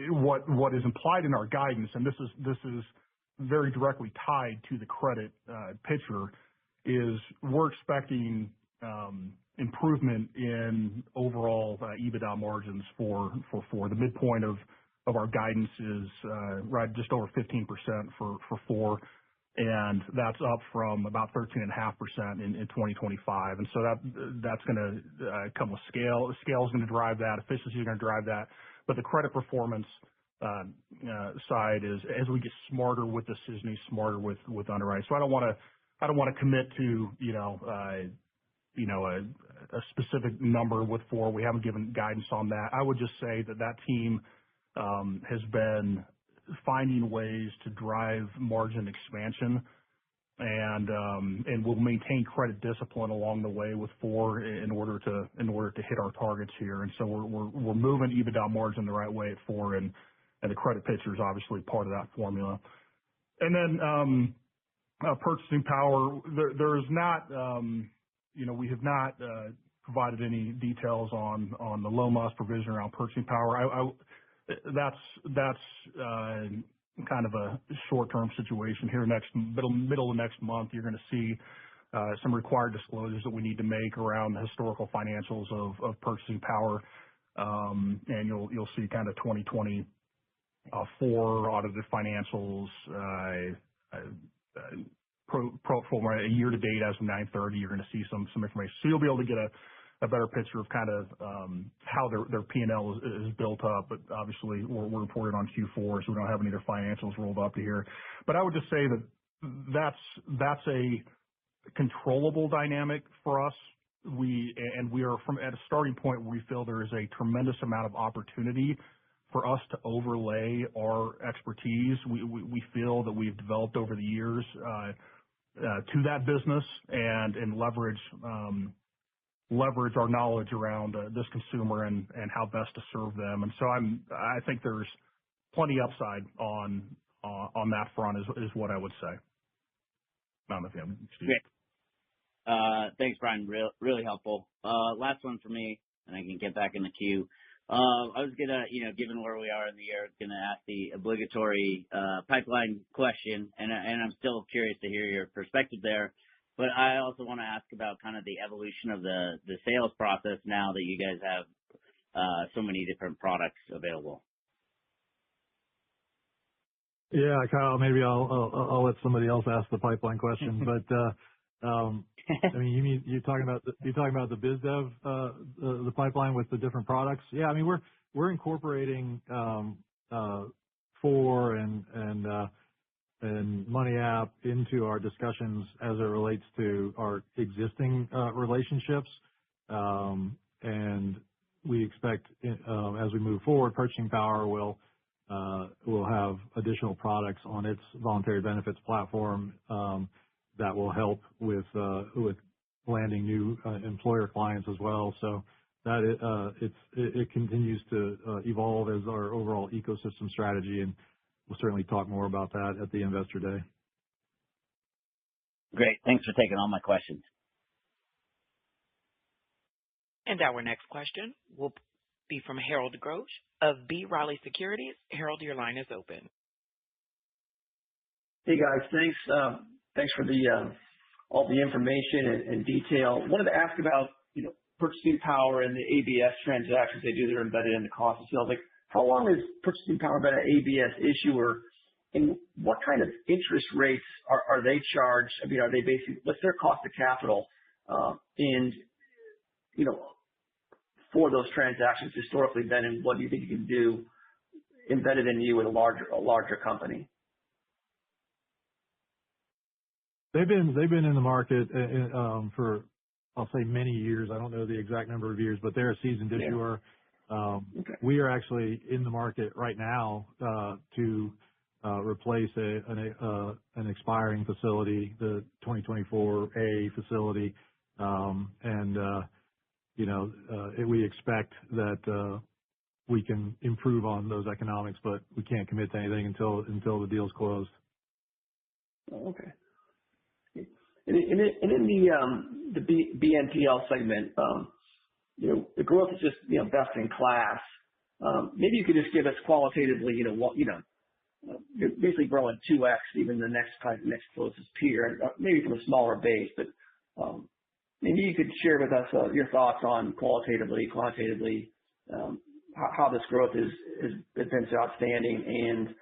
what is implied in our guidance, and this is very directly tied to the credit picture, is we're expecting improvement in overall EBITDA margins for Four. The midpoint of our guidance is right just over 15% for Four, and that's up from about 13.5% in 2025. And so that's going to come with scale. Scale is going to drive that. Efficiency is going to drive that. But the credit performance side is as we get smarter with decisioning, smarter with underwriting. So I don't want to commit to a specific number with Four. We haven't given guidance on that. I would just say that team has been finding ways to drive margin expansion, and we'll maintain credit discipline along the way with Four in order to hit our targets here. And so we're moving EBITDA margin the right way at Four, and the credit picture is obviously part of that formula. And then purchasing power, there is not, we have not provided any details on the loan loss provision around purchasing power. That's kind of a short-term situation here. Middle of next month, you're going to see some required disclosures that we need to make around the historical financials of purchasing power, and you'll see kind of 2024 audited financials, pro forma a year to date as of 9/30. You're going to see some information, so you'll be able to get a better picture of kind of how their P&L is built up. But obviously, we're reported on Q4, so we don't have any of their financials rolled up to here. But I would just say that's a controllable dynamic for us. We are at a starting point where we feel there is a tremendous amount of opportunity for us to overlay our expertise. We feel that we've developed over the years to that business and leverage our knowledge around this consumer and how best to serve them. And so I think there's plenty upside on that front is what I would say. I don't know if you have Steve. Great. Thanks, Brian. Really helpful. Last one for me, and I can get back in the queue. I was gonna, given where we are in the year, gonna ask the obligatory pipeline question, and I'm still curious to hear your perspective there. But I also want to ask about kind of the evolution of the sales process now that you guys have so many different products available. Yeah, Kyle, maybe I'll let somebody else ask the pipeline question. But I mean, you're talking about the biz dev, the pipeline with the different products. Yeah, I mean, we're incorporating Four and Money App into our discussions as it relates to our existing relationships, and we expect as we move forward, Purchasing Power will have additional products on its voluntary benefits platform that will help with landing new employer clients as well. So that it continues to evolve as our overall ecosystem strategy, and we'll certainly talk more about that at the Investor Day. Great. Thanks for taking all my questions. And our next question will be from Harold Groch of B. Riley Securities. Harold, your line is open. Hey guys, thanks for all the information and detail. Wanted to ask about Purchasing Power and the ABS transactions they do that are embedded in the cost of sales. Like, how long has Purchasing Power been an ABS issuer, and what kind of interest rates are they charged? I mean, are they basically, what's their cost of capital? And for those transactions historically been, and what do you think you can do embedded in you with a larger company? They've been in the market for, I'll say, many years. I don't know the exact number of years, but they're a seasoned issuer. Okay. We are actually in the market right now to replace an expiring facility, the 2024A facility, we expect that we can improve on those economics, but we can't commit to anything until the deal's closed. Oh, okay. And in the BNPL segment, the growth is just, best in class. Maybe you could just give us qualitatively, you're basically growing 2x even the next closest peer, maybe from a smaller base, but maybe you could share with us your thoughts on qualitatively, quantitatively, how this growth has been so outstanding, and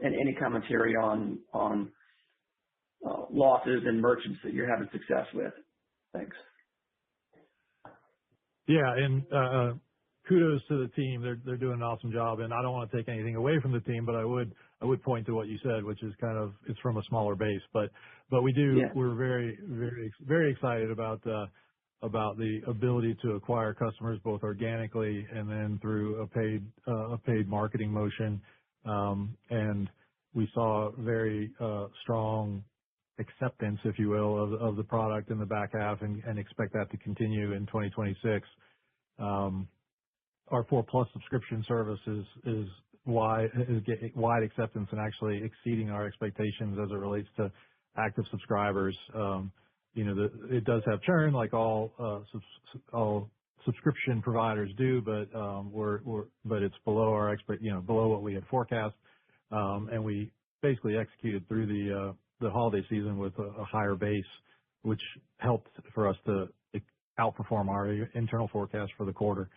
any commentary on losses and merchants that you're having success with. Thanks. Yeah, and kudos to the team. They're doing an awesome job, and I don't want to take anything away from the team, but I would point to what you said, which is it's from a smaller base, but we do. Yeah. We're very, very, very excited about the ability to acquire customers both organically and then through a paid marketing motion, and we saw very strong acceptance, if you will, of the product in the back half, and expect that to continue in 2026. Our 4+ subscription service is getting wide acceptance and actually exceeding our expectations as it relates to active subscribers. It does have churn like all subscription providers do, but it's below below what we had forecast, and we basically executed through the holiday season with a higher base, which helped for us to outperform our internal forecast for the quarter.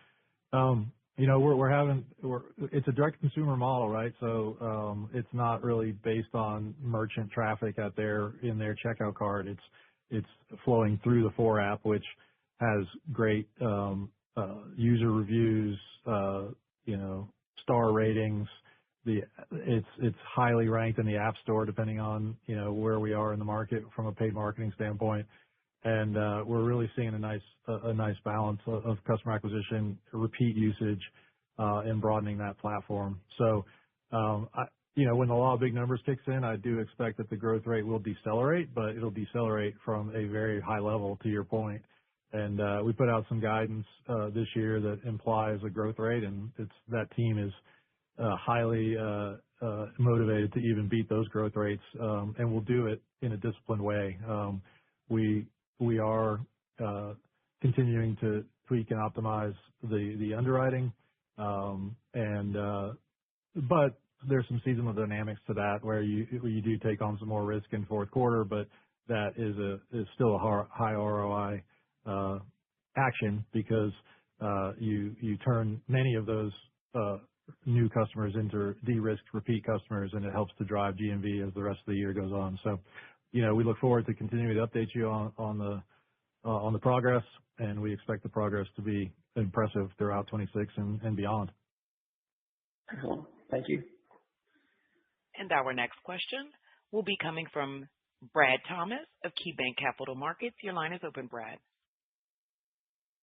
It's a direct consumer model, right? So it's not really based on merchant traffic in their checkout card. It's flowing through the 4 app, which has great user reviews, star ratings. It's highly ranked in the App Store, depending on where we are in the market from a paid marketing standpoint. And we're really seeing a nice balance of customer acquisition, repeat usage, and broadening that platform. So, when the law of big numbers kicks in, I do expect that the growth rate will decelerate, but it'll decelerate from a very high level, to your point. And we put out some guidance this year that implies a growth rate, and that team is highly motivated to even beat those growth rates, and we'll do it in a disciplined way. We are continuing to tweak and optimize the underwriting, but there's some seasonal dynamics to that where you do take on some more risk in fourth quarter, but that is still a high ROI action because you turn many of those new customers into de-risked repeat customers, and it helps to drive GMV as the rest of the year goes on. So, we look forward to continuing to update you on the progress, and we expect the progress to be impressive throughout 26 and beyond. Excellent. Thank you. And our next question will be coming from Brad Thomas of KeyBanc Capital Markets. Your line is open, Brad.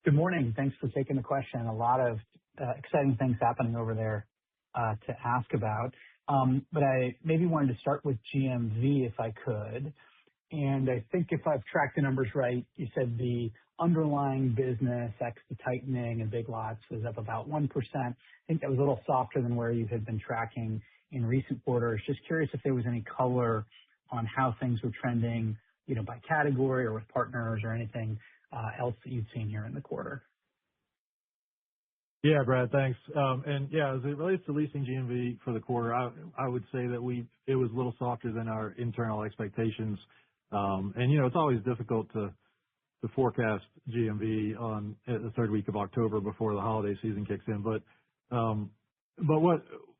Good morning. Thanks for taking the question. A lot of exciting things happening over there to ask about. But I maybe wanted to start with GMV if I could. And I think if I've tracked the numbers right, you said the underlying business, ex the tightening and Big Lots, was up about 1%. I think that was a little softer than where you had been tracking in recent quarters. Just curious if there was any color on how things were trending, by category or with partners or anything else that you'd seen here in the quarter. Yeah, Brad, thanks. And yeah, as it relates to leasing GMV for the quarter, I would say that it was a little softer than our internal expectations. And it's always difficult to forecast GMV on the third week of October before the holiday season kicks in. But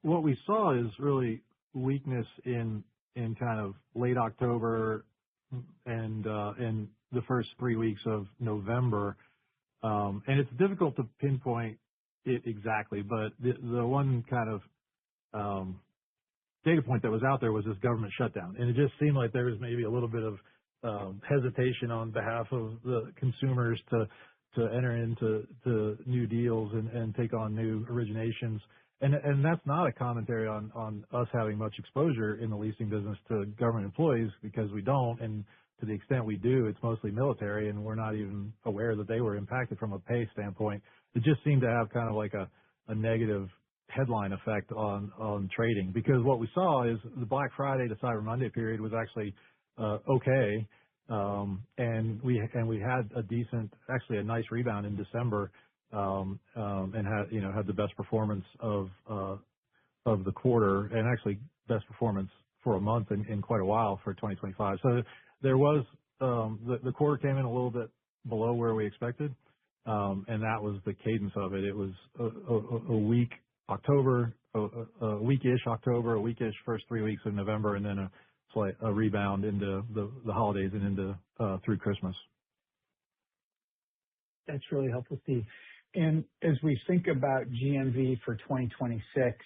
what we saw is really weakness in kind of late October and the first 3 weeks of November. And it's difficult to pinpoint it exactly, but the one kind of data point that was out there was this government shutdown, and it just seemed like there was maybe a little bit of hesitation on behalf of the consumers to enter into new deals and take on new originations. And that's not a commentary on us having much exposure in the leasing business to government employees, because we don't. And to the extent we do, it's mostly military, and we're not even aware that they were impacted from a pay standpoint. It just seemed to have kind of like a negative headline effect on trading, because what we saw is the Black Friday to Cyber Monday period was actually okay. And we had actually a nice rebound in December, and had the best performance of the quarter, and actually best performance for a month in quite a while for 2025. So there was, the quarter came in a little bit below where we expected. And that was the cadence of it. It was a weak October, a weekish October, a weekish first 3 weeks of November, and then a rebound into the holidays and into through Christmas. That's really helpful, Steve. And as we think about GMV for 2026,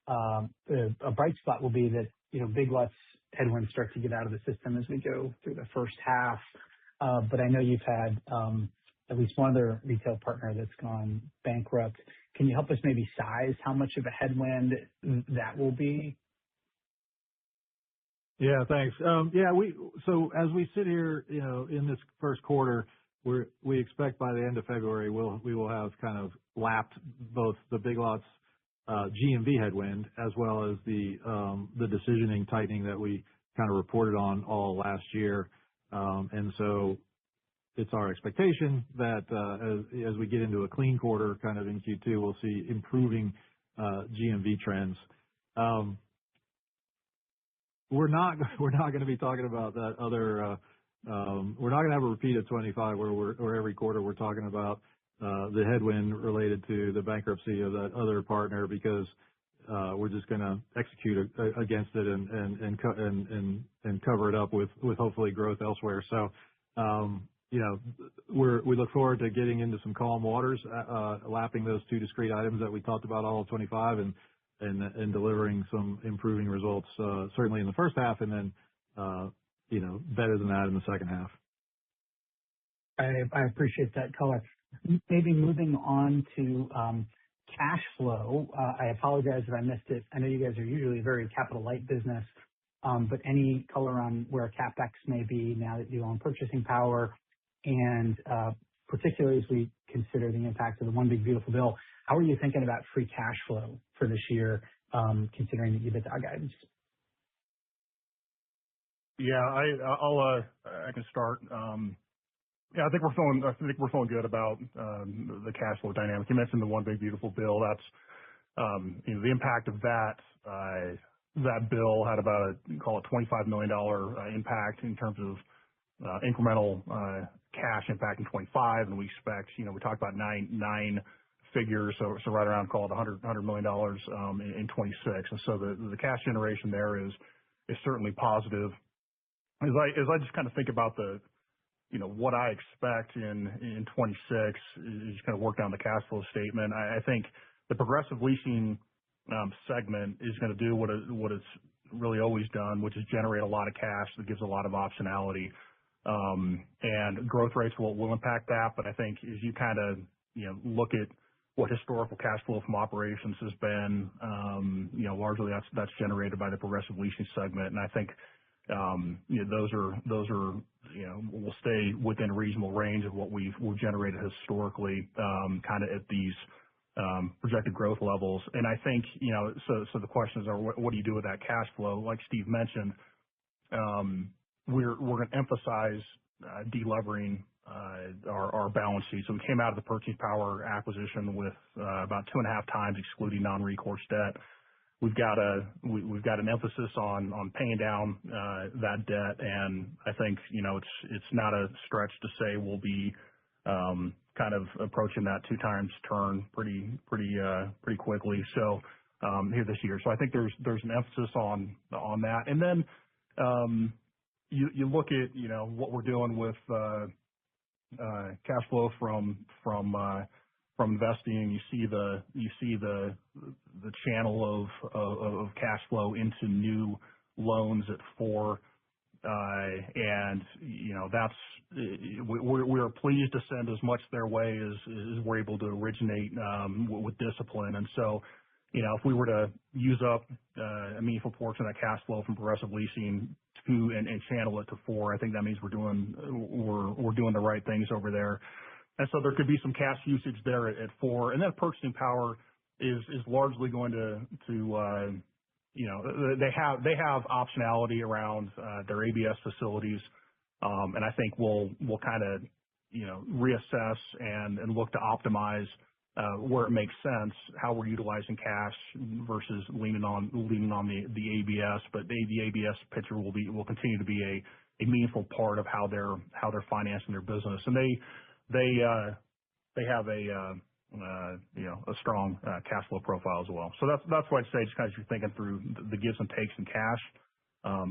a bright spot will be that, Big Lots headwinds start to get out of the system as we go through the first half. But I know you've had at least one other retail partner that's gone bankrupt. Can you help us maybe size how much of a headwind that will be? Yeah, thanks. So as we sit here, in this first quarter, we expect by the end of February we will have kind of lapped both the Big Lots GMV headwind as well as the decisioning tightening that we kind of reported on all last year. And so it's our expectation that as we get into a clean quarter, kind of in Q2, we'll see improving GMV trends. We're not going to be talking about that other. We're not going to have a repeat of 25 where every quarter we're talking about the headwind related to the bankruptcy of that other partner, because we're just going to execute against it and cover it up with hopefully growth elsewhere. So we look forward to getting into some calm waters, lapping those two discrete items that we talked about all of 25, and delivering some improving results, certainly in the first half, and then better than that in the second half. I appreciate that color. Maybe moving on to cash flow. I apologize if I missed it. I know you guys are usually a very capital light business, but any color on where CapEx may be now that you own purchasing power, and particularly as we consider the impact of the One Big Beautiful Bill, how are you thinking about free cash flow for this year, considering the EBITDA guidance? Yeah, I can start. I think we're feeling good about the cash flow dynamic. You mentioned the One Big Beautiful Bill. That's the impact of that. That bill had about call it $25 million impact in terms of incremental cash impact in 25, and we expect, we talked about nine figures, so right around call it $100 million in 26, and so the cash generation there is certainly positive. As I just kind of think about what I expect in 26, is kind of work down the cash flow statement. I think the Progressive Leasing segment is going to do what it's really always done, which is generate a lot of cash that gives a lot of optionality. And growth rates will impact that. But I think as you kind of, look at what historical cash flow from operations has been, largely that's generated by the Progressive Leasing segment. And I think, those are, will stay within a reasonable range of what we've generated historically, kind of at these projected growth levels. And I think, so the questions are, what do you do with that cash flow? Like Steve mentioned, we're going to emphasize delevering our balance sheet. So we came out of the Purchasing Power acquisition with about 2.5 times excluding non-recourse debt. We've got an emphasis on paying down that debt, and I think it's not a stretch to say we'll be kind of approaching that 2 times turn pretty quickly. So here this year. So I think there's an emphasis on that. And then you look at what we're doing with cash flow from investing. You see the channel of cash flow into new loans at 4 And that's we're pleased to send as much their way as we're able to originate with discipline. And so, if we were to use up a meaningful portion of that cash flow from Progressive Leasing and channel it to Four, I think that means we're doing the right things over there. And so there could be some cash usage there at Four, and that purchasing power is largely going to they have optionality around their ABS facilities, and I think we'll kind of reassess and look to optimize where it makes sense how we're utilizing cash versus leaning on the ABS. But the ABS picture will continue to be a meaningful part of how they're financing their business, and they have a strong cash flow profile as well. So that's why I'd say just kind of you're thinking through the gives and takes in cash.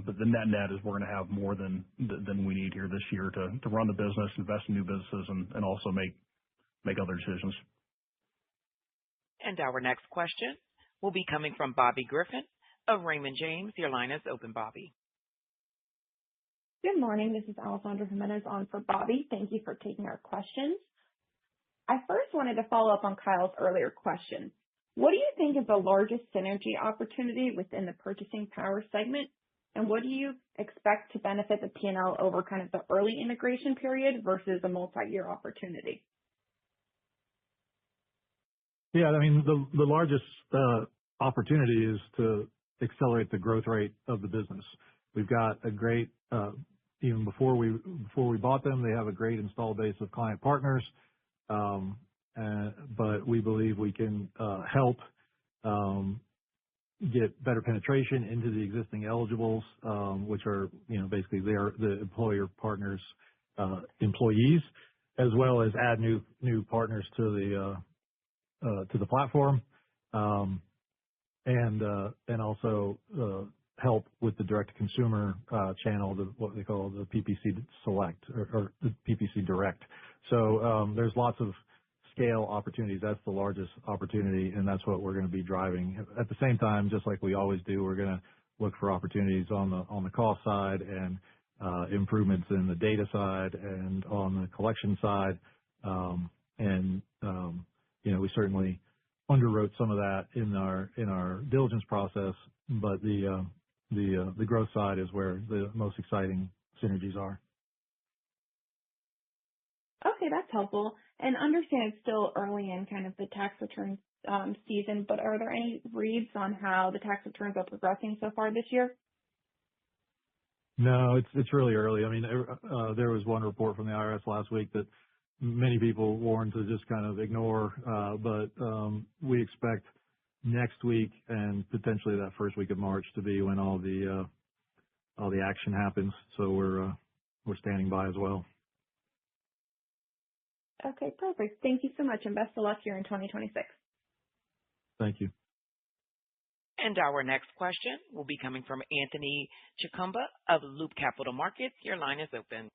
But the net is we're going to have more than we need here this year to run the business, invest in new businesses, and also make other decisions. And our next question will be coming from Bobby Griffin of Raymond James. Your line is open, Bobby. Good morning. This is Alessandra Jimenez on for Bobby. Thank you for taking our questions. I first wanted to follow up on Kyle's earlier question. What do you think is the largest synergy opportunity within the purchasing power segment? And what do you expect to benefit the P&L over kind of the early integration period versus a multi-year opportunity? Yeah, I mean, the largest opportunity is to accelerate the growth rate of the business. We've got a great, even before we bought them, they have a great install base of client partners. But we believe we can help get better penetration into the existing eligibles, which are basically the employer partners' employees, as well as add new partners to the platform, and also help with the direct-to-consumer channel, what they call the PPC Select or the PPC Direct. So there's lots of scale opportunities. That's the largest opportunity, and that's what we're going to be driving. At the same time, just like we always do, we're going to look for opportunities on the cost side and improvements in the data side and on the collection side. We certainly underwrote some of that in our diligence process, but the growth side is where the most exciting synergies are. Okay, that's helpful. And understand it's still early in kind of the tax return season, but are there any reads on how the tax returns are progressing so far this year? No, it's really early. I mean, there was one report from the IRS last week that many people warned to just kind of ignore, but we expect next week and potentially that first week of March to be when all the action happens. So we're standing by as well. Okay, perfect. Thank you so much, and best of luck here in 2026. Thank you. And our next question will be coming from Anthony Chukumba of Loop Capital Markets. Your line is open.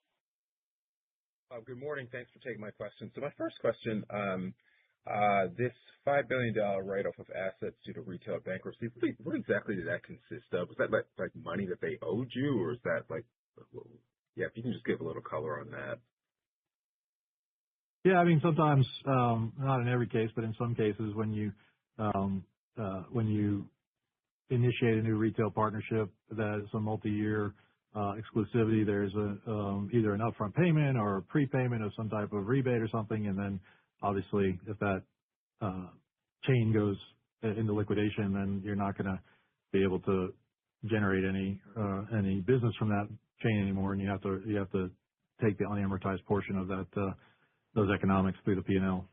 Good morning. Thanks for taking my question. So my first question, this $5 billion write-off of assets due to retail bankruptcy, what exactly did that consist of? Was that like money that they owed you, or is that if you can just give a little color on that. Yeah, I mean, sometimes, not in every case, but in some cases, when you initiate a new retail partnership that is a multi-year exclusivity, there's either an upfront payment or a prepayment of some type of rebate or something, and then obviously if that chain goes into liquidation, then you're not going to be able to generate any business from that chain anymore, and you have to take the unamortized portion of that those economics through the P&L.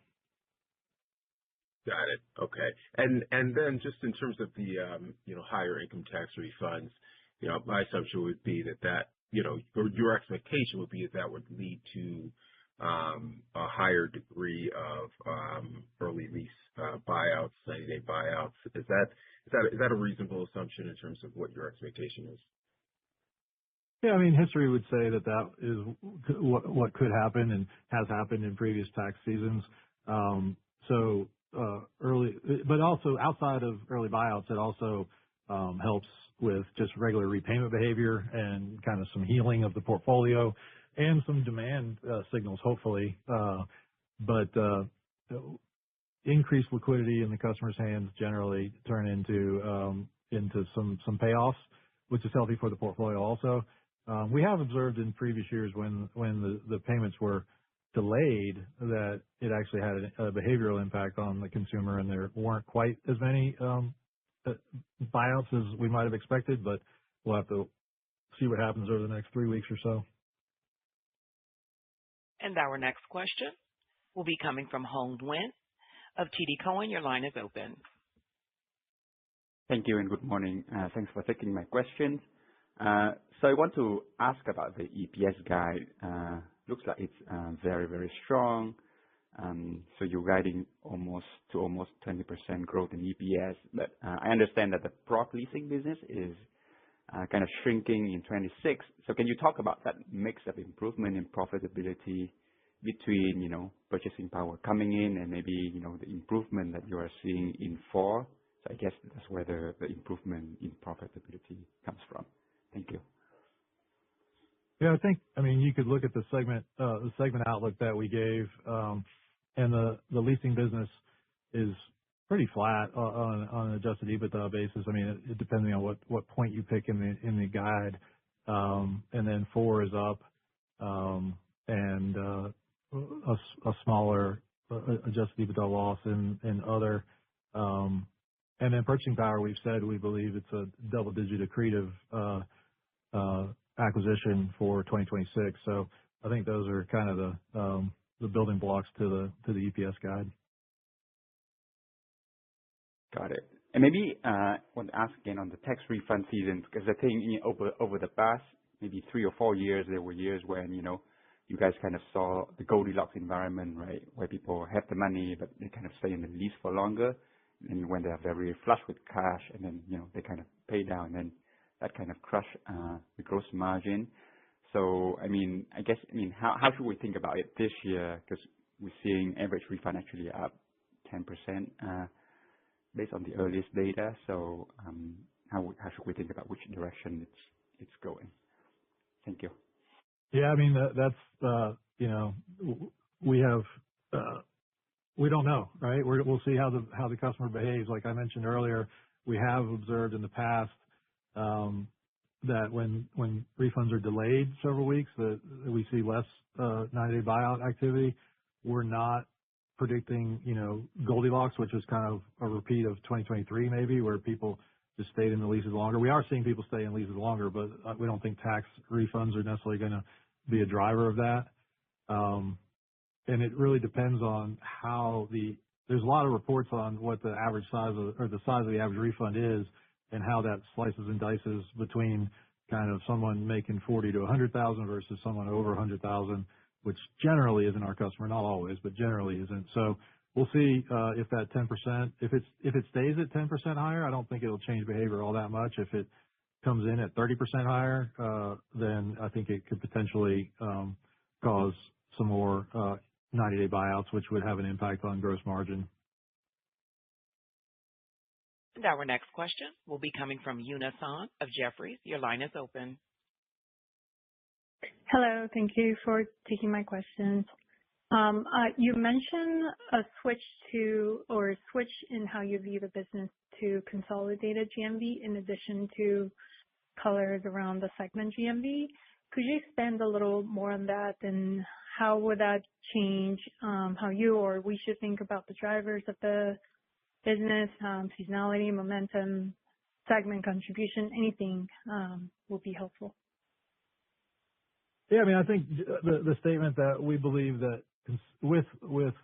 Got it. Okay. And then just in terms of the higher income tax refunds, my assumption would be that or your expectation would be that would lead to a higher degree of early lease buyouts, 90-day buyouts. Is that a reasonable assumption in terms of what your expectation is? Yeah, I mean, history would say that is what could happen and has happened in previous tax seasons. Early, but also outside of early buyouts, it also helps with just regular repayment behavior and kind of some healing of the portfolio and some demand signals, hopefully. But increased liquidity in the customer's hands generally turn into some payoffs, which is healthy for the portfolio also. We have observed in previous years when the payments were delayed that it actually had a behavioral impact on the consumer, and there weren't quite as many buyouts as we might have expected, but we'll have to see what happens over the next 3 weeks or so. And our next question will be coming from Hong Nguyen of TD Cowen. Your line is open. Thank you and good morning. Thanks for taking my question. So I want to ask about the EPS guide. Looks like it's very, very strong. So you're guiding almost 20% growth in EPS. But I understand that the PROG leasing business is kind of shrinking in 26. So can you talk about that mix of improvement in profitability between, purchasing power coming in and maybe, the improvement that you are seeing in 4? So I guess that's where the improvement in profitability comes from. Thank you. Yeah, you could look at the segment outlook that we gave, and the leasing business is pretty flat on an adjusted EBITDA basis. It depending on what point you pick in the guide. And then 4 is up, and a smaller adjusted EBITDA loss in other. And then purchasing power, we've said we believe it's a double-digit accretive acquisition for 2026. So I think those are kind of the building blocks to the EPS guide. Got it. And maybe I want to ask again on the tax refund season, because I think over the past maybe 3 or 4 years, there were years when, you guys kind of saw the Goldilocks environment, right, where people have the money, but they kind of stay in the lease for longer. And when they are very flush with cash and then, they kind of pay down, and then that kind of crush the gross margin. So, how should we think about it this year? Because we're seeing average refund actually up 10% based on the earliest data. So, how should we think about which direction it's going? Thank you. Yeah, that's we don't know, right? We'll see how the customer behaves. Like I mentioned earlier, we have observed in the past that when refunds are delayed several weeks, that we see less 90-day buyout activity. We're not predicting, Goldilocks, which is kind of a repeat of 2023 maybe, where people just stayed in the leases longer. We are seeing people stay in leases longer, but we don't think tax refunds are necessarily going to be a driver of that. And it really depends on there's a lot of reports on what the average size or the size of the average refund is, and how that slices and dices between kind of someone making 40 to 100,000 versus someone over 100,000, which generally isn't our customer, not always, but generally isn't. So we'll see if that 10%, if it stays at 10% higher, I don't think it'll change behavior all that much. If it comes in at 30% higher, then I think it could potentially cause some more 90-day buyouts, which would have an impact on gross margin. And our next question will be coming from Yuna San of Jefferies. Your line is open. Hello. Thank you for taking my questions. You mentioned a switch in how you view the business to consolidated GMV in addition to colors around the segment GMV. Could you expand a little more on that, and how would that change how you or we should think about the drivers of the business, seasonality, momentum, segment contribution? Anything will be helpful. Yeah, I think the statement that we believe that with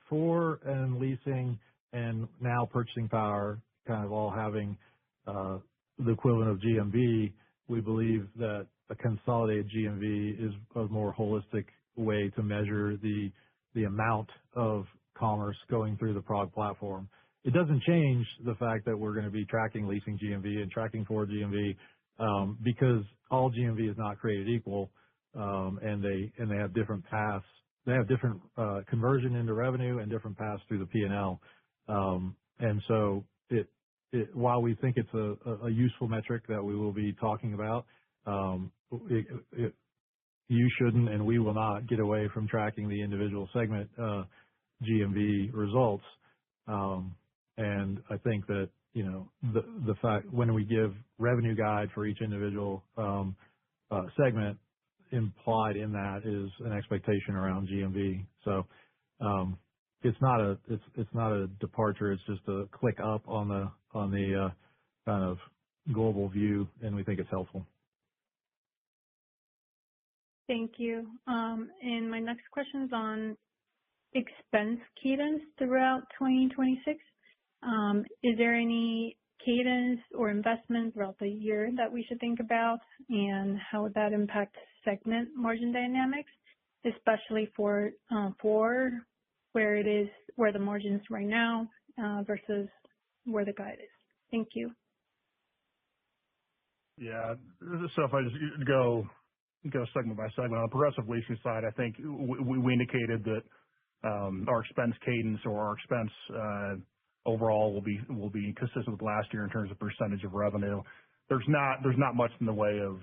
4 and leasing and now purchasing power kind of all having the equivalent of GMV, we believe that a consolidated GMV is a more holistic way to measure the amount of commerce going through the PROG platform. It doesn't change the fact that we're going to be tracking leasing GMV and tracking 4 GMV because all GMV is not created equal, and they have different paths. They have different conversion into revenue and different paths through the P&L. And so while we think it's a useful metric that we will be talking about, you shouldn't and we will not get away from tracking the individual segment GMV results. And I think that, the fact when we give revenue guide for each individual segment, implied in that is an expectation around GMV. So it's not a departure. It's just a click up on the kind of global view, and we think it's helpful. Thank you. And my next question is on expense cadence throughout 2026. Is there any cadence or investment throughout the year that we should think about, and how would that impact segment margin dynamics, especially for where the margin is right now versus where the guide is? Thank you. Yeah. So if I just go segment by segment. On the Progressive Leasing side, I think we indicated that our expense cadence or our expense overall will be consistent with last year in terms of percentage of revenue. There's not much in the way of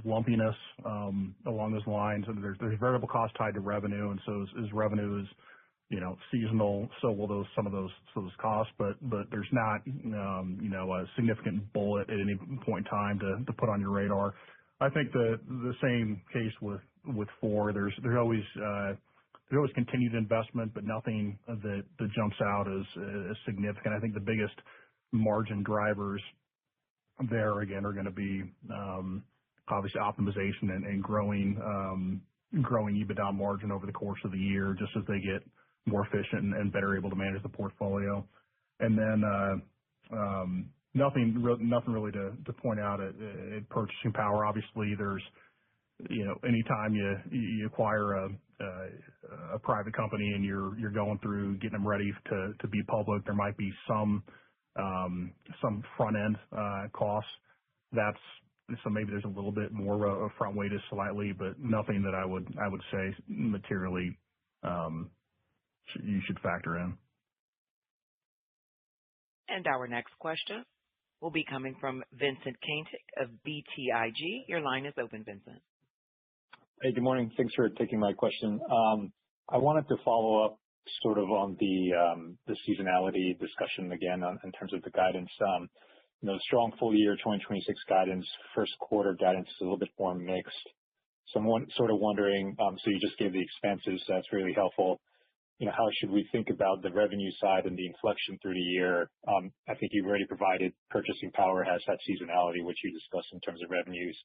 lumpiness along those lines. And there's variable cost tied to revenue, and so as revenue is seasonal, so will some of those costs. But there's not a significant bullet at any point in time to put on your radar. I think the same case with Four. There's always continued investment, but nothing that jumps out as significant. I think the biggest margin drivers there again are going to be obviously optimization and growing EBITDA margin over the course of the year, just as they get more efficient and better able to manage the portfolio. And then nothing really to point out at Purchasing Power. Obviously, there's anytime you acquire a private company and you're going through getting them ready to be public, there might be some front end costs. So maybe there's a little bit more of a front weighted slightly, but nothing that I would say materially you should factor in. And our next question will be coming from Vincent Caintic of BTIG. Your line is open, Vincent. Hey, good morning. Thanks for taking my question. I wanted to follow up sort of on the seasonality discussion again in terms of the guidance. Strong full year 2026 guidance, first quarter guidance is a little bit more mixed. So I'm sort of wondering, so you just gave the expenses, that's really helpful. How should we think about the revenue side and the inflection through the year? I think you've already provided Purchasing Power has that seasonality, which you discussed in terms of revenues.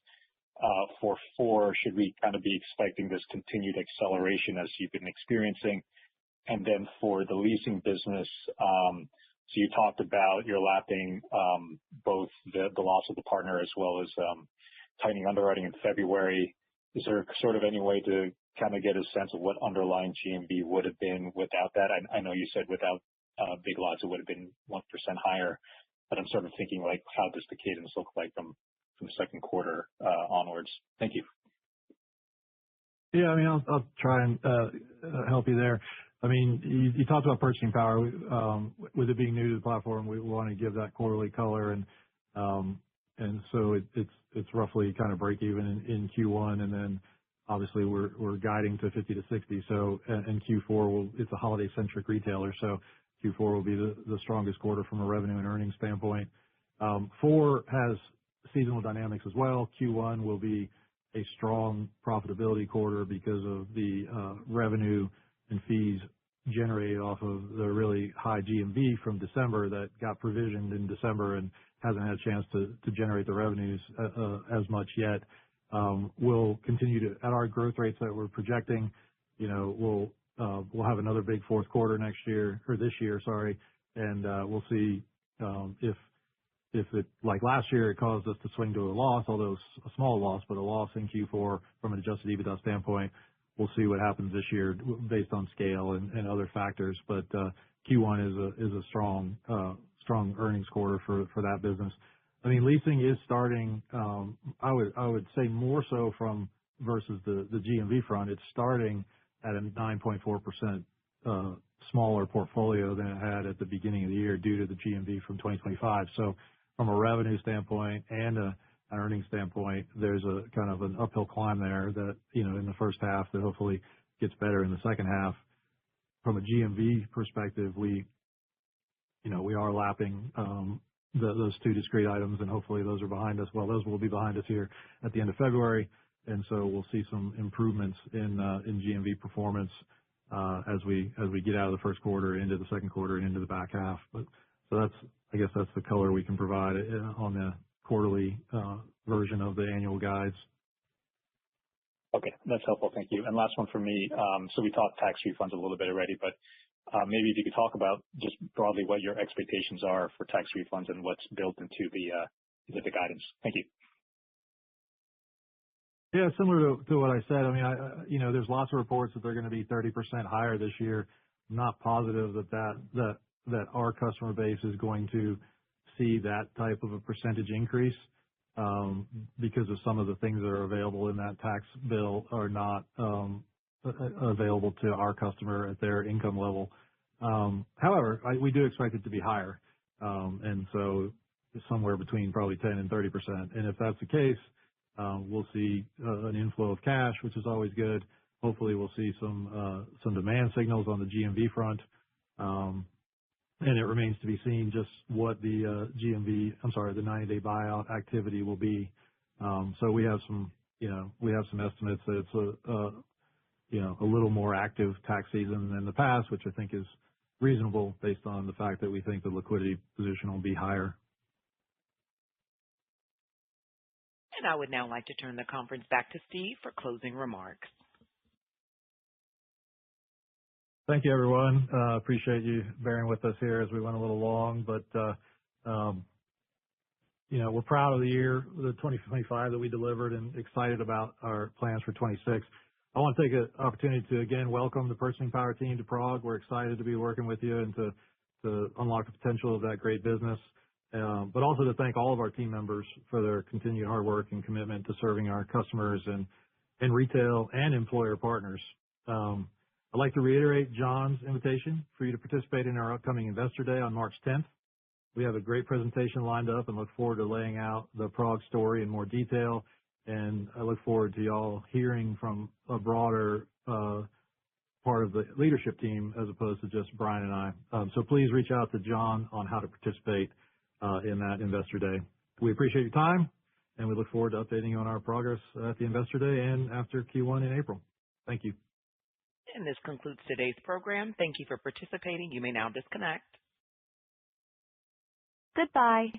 For Four, should we kind of be expecting this continued acceleration as you've been experiencing? And then for the leasing business, so you talked about your lapping both the loss of the partner as well as tightening underwriting in February. Is there sort of any way to kind of get a sense of what underlying GMV would have been without that? I know you said without Big Lots, it would have been 1% higher, but I'm sort of thinking like, how does the cadence look like from second quarter onwards? Thank you. Yeah, I mean, I'll try and help you there. I mean, you talked about Purchasing Power. With it being new to the platform, we want to give that quarterly color, and so it's roughly kind of break even in Q1, and then obviously we're guiding to 50 to 60. So and Q4 it's a holiday centric retailer, so Q4 will be the strongest quarter from a revenue and earnings standpoint. Four has seasonal dynamics as well. Q1 will be a strong profitability quarter because of the revenue and fees generated off of the really high GMV from December that got provisioned in December and hasn't had a chance to generate the revenues as much yet. We'll continue to, at our growth rates that we're projecting, we'll have another big fourth quarter next year, or this year, sorry, and we'll see if it, like last year, it caused us to swing to a loss, although a small loss, but a loss in Q4 from an adjusted EBITDA standpoint. We'll see what happens this year based on scale and other factors. But Q1 is a strong earnings quarter for that business. I mean, leasing is starting. I would say more so from versus the GMV front. It's starting at a 9.4% smaller portfolio than it had at the beginning of the year due to the GMV from 2025. So from a revenue standpoint and an earnings standpoint, there's a kind of an uphill climb there that, in the first half that hopefully gets better in the second half. From a GMV perspective, we are lapping those two discrete items, and hopefully those are behind us. Well, those will be behind us here at the end of February, and so we'll see some improvements in GMV performance as we get out of the first quarter, into the second quarter, and into the back half. I guess that's the color we can provide on the quarterly version of the annual guides. Okay, that's helpful. Thank you. And last one for me. So we talked tax refunds a little bit already, but maybe if you could talk about just broadly what your expectations are for tax refunds and what's built into the guidance. Thank you. Yeah, similar to what I said. I mean, there's lots of reports that they're going to be 30% higher this year. I'm not positive that our customer base is going to see that type of a percentage increase because of some of the things that are available in that tax bill are not available to our customer at their income level. However, we do expect it to be higher, and so somewhere between probably 10 and 30%. And if that's the case, we'll see an inflow of cash, which is always good. Hopefully, we'll see some demand signals on the GMV front. And it remains to be seen just what the the 90-day buyout activity will be. So we have some estimates that it's a little more active tax season than the past, which I think is reasonable based on the fact that we think the liquidity position will be higher. And I would now like to turn the conference back to Steve for closing remarks. Thank you, everyone. Appreciate you bearing with us here as we went a little long, but we're proud of the year, the 2025 that we delivered, and excited about our plans for 26. I want to take an opportunity to again welcome the Purchasing Power team to PROG. We're excited to be working with you and to unlock the potential of that great business, but also to thank all of our team members for their continued hard work and commitment to serving our customers and retail and employer partners. I'd like to reiterate John's invitation for you to participate in our upcoming Investor Day on March 10th. We have a great presentation lined up and look forward to laying out the PROG story in more detail. And I look forward to y'all hearing from a broader part of the leadership team as opposed to just Brian and I. So please reach out to John on how to participate in that Investor Day. We appreciate your time, and we look forward to updating you on our progress at the Investor Day and after Q1 in April. Thank you. And this concludes today's program. Thank you for participating. You may now disconnect. Goodbye.